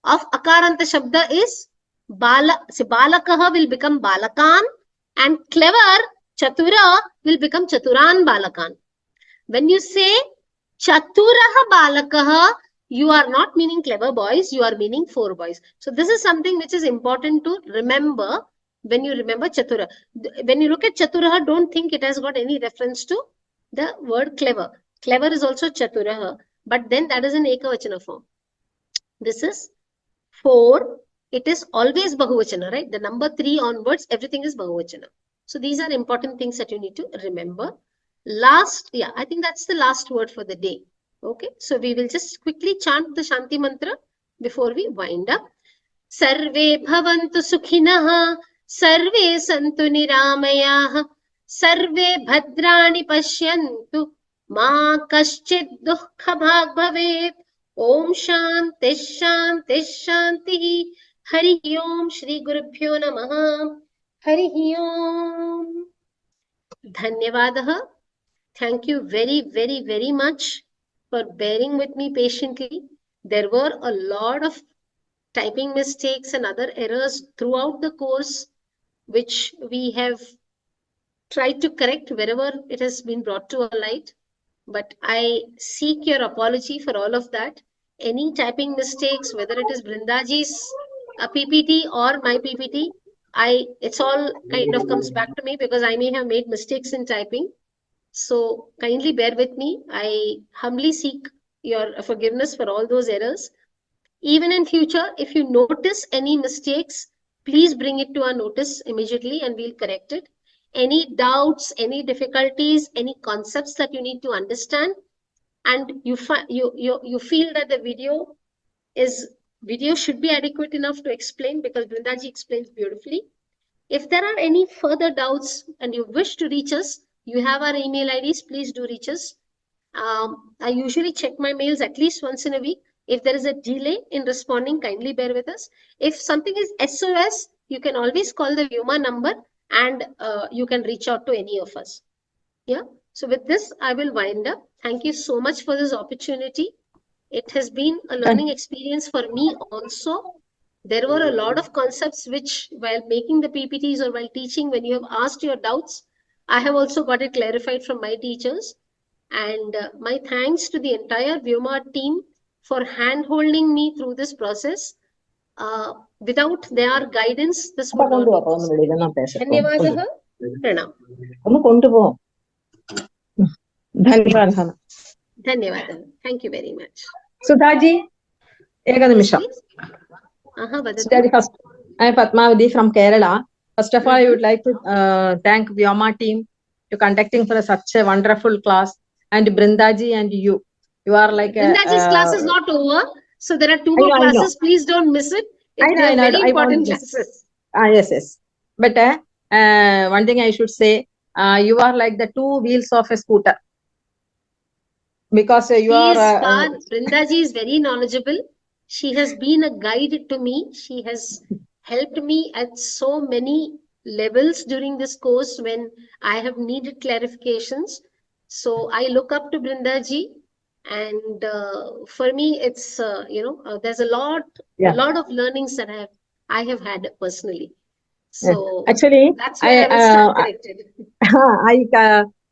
of Akaranta Shabda is Balakaha will become Balakan and clever Chatura will become Chaturan Balakan. When you say Chaturaha Balakaha, you are not meaning clever boys, you are meaning 4 boys. So this is something which is important to remember when you remember Chatura. When you look at Chaturaha, don't think it has got any reference to the word clever. Clever is also Chaturaha, but then that is in Ekavachana form. This is 4. It is always Bahuvachana, right? The number 3 onwards, everything is Bahuvachana. So these are important things that you need to remember. Last, I think that's the last word for the day. Okay, so we will just quickly chant the Shanti Mantra before we wind up. Sarve bhavantu sukhinah, sarve santu niramayah, sarve bhadrani pashyantu, ma kaschid dukkha bhag bhavet. Om Shanti Shanti Shanti. Hari Om Shri Gurubhyo Namaha. Hari Om. Dhanyavadaha. Thank you very much for bearing with me patiently. There were a lot of typing mistakes and other errors throughout the course, which we have tried to correct wherever it has been brought to our light. But I seek your apology for all of that. Any typing mistakes, whether it is Brindaji's PPT or my PPT, it's all kind of comes back to me because I may have made mistakes in typing. So kindly bear with me. I humbly seek your forgiveness for all those errors. Even in future, if you notice any mistakes, please bring it to our notice immediately and we'll correct it. Any doubts, any difficulties, any concepts that you need to understand, and you feel that the video should be adequate enough to explain, because Brindaji explains beautifully. If there are any further doubts and you wish to reach us, you have our email IDs, please do reach us. I usually check my mails at least once in a week. If there is a delay in responding, kindly bear with us. If something is SOS, you can always call the Vyoma number and you can reach out to any of us. Yeah. So with this, I will wind up. Thank you so much for this opportunity. It has been a learning experience for me also. There were a lot of concepts which, while making the PPTs or while teaching, when you have asked your doubts, I have also got it clarified from my teachers. And my thanks to the entire Vyoma team for hand-holding me through this process. Without their guidance, this would not be possible. Dhanyavadah. Pranam. Dhanyavadah. Thank you very much. Sudhaji, Ekanimisham. Sudhaji, first, I am Padmavati from Kerala. First of all, I would like to thank Vyoma team to conducting for such a wonderful class, and Brindaji and you. You are like Brindaji's class is not over, so there are two more classes. Please don't miss it. They are very important classes. Yes. But one thing I should say, you are like the two wheels of a scooter. Because Brindaji is very knowledgeable. She has been a guide to me. She has helped me at so many levels during this course when I have needed clarifications. So I look up to Brindaji, and for me, it's there's a lot of learnings that I have had personally. So actually, that's why I will start corrected.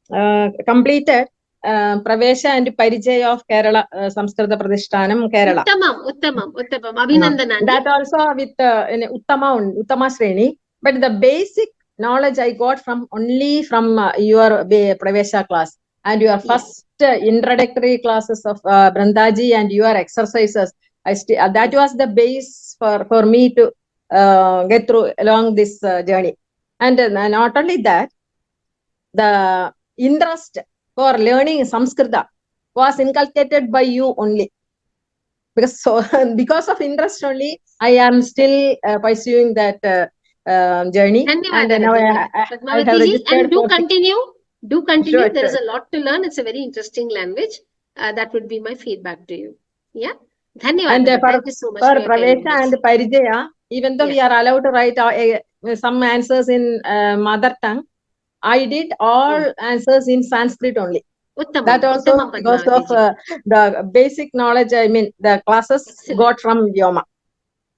I completed Pravesha and Parijay of Kerala, Samskritha Pradishtanam, Kerala. Uttamam. Abhinandanani. That also with Uttama Sreni. But the basic knowledge I got only from your Pravesha class and your first introductory classes of Brindaji and your exercises. That was the base for me to get through along this journey. And not only that, the interest for learning Sanskrita was inculcated by you only. Because of interest only, I am still pursuing that journey. And now I have registered. And do continue. Sure. There is a lot to learn. It's a very interesting language. That would be my feedback to you. Yeah. And thank you so much for Pravesha and Parijaya, even though we are allowed to write some answers in mother tongue, I did all answers in Sanskrit only. That also because of the basic knowledge, I mean, the classes got from Vyoma.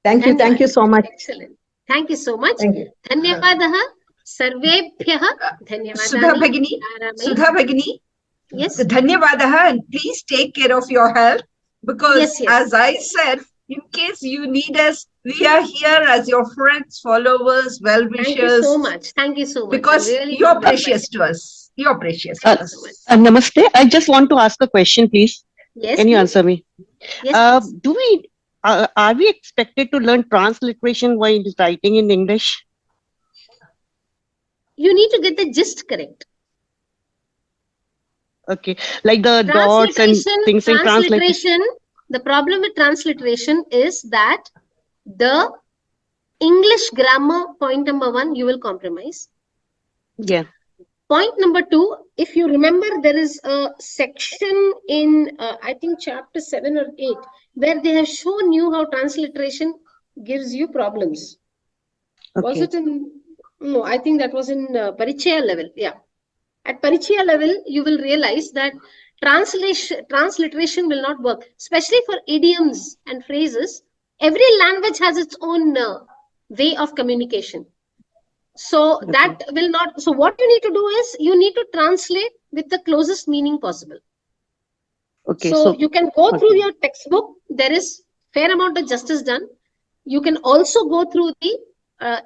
Thank you so much. Excellent. Thank you so much. Dhanyavadah. Sarvebhyah. Dhanyavadah. Sudha Bhagini. Yes. Dhanyavadah, and please take care of your health, because as I said, in case you need us, we are here as your friends, followers, well-wishers. Thank you so much. Thank you so much. Because really you're precious to us. You're precious to us. Namaste. I just want to ask a question, please. Yes. Can you answer me? Yes. Are we expected to learn transliteration while writing in English? You need to get the gist correct. Okay, like the dots and things in transliteration. The problem with transliteration is that the English grammar, point number 1, you will compromise. Yeah. Point number 2, if you remember, there is a section in, I think, chapter 7 or 8, where they have shown you how transliteration gives you problems. Okay. Was it in, no, I think that was in Parichaya level. Yeah. At Parichaya level, you will realize that transliteration will not work, especially for idioms and phrases. Every language has its own way of communication. So that will not, so what you need to do is you need to translate with the closest meaning possible. Okay. So you can go through your textbook. There is fair amount of justice done. You can also go through the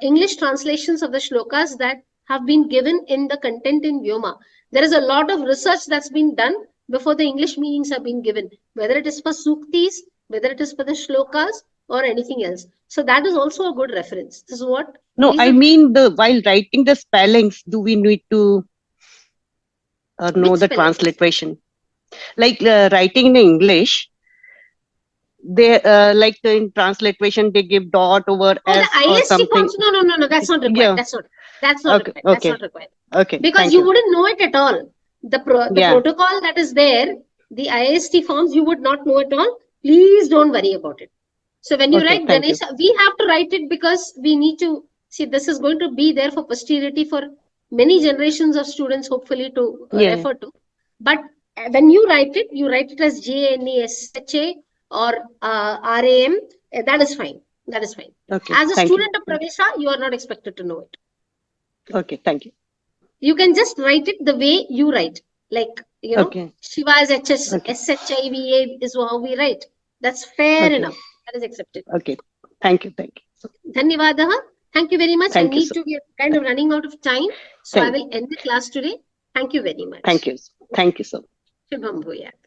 English translations of the shlokas that have been given in the content in Vyoma. There is a lot of research that's been done before the English meanings have been given, whether it is for suktis, whether it is for the shlokas or anything else. So that is also a good reference. This is what. No, I mean while writing the spellings, do we need to know Which the spellings? transliteration? Like writing in English, they like in transliteration they give dot over S the or IST something. forms. No, that's not required. Yeah. That's not Okay. required. That's Okay. not required. Okay. Because Thank you wouldn't know it at all. The Yeah. protocol that is there, the IST forms, you would not know at all. Please don't worry about it. So when you Okay, write thank you. Ganesha, we have to write it because we need to see this is going to be there for posterity for many generations of students, hopefully to Yeah. refer to. But when you write it as JNESHA or RAM. That is fine. That is fine. Okay. As a Thank student you. of Pravesha, you are not expected to know it. Okay. Thank you. You can just write it the way you write. Like, Okay. Shiva is Okay. SHIVA is how we write. That's fair Okay. enough. That is accepted. Okay. Thank you. Thank you. Dhanyavadaha. Thank you very much. Thank I you, need sir. to be kind of running out of time. So I Thank will end the class today. Thank you very much. Thank you. Thank you, sir. Shubham Bhuyat.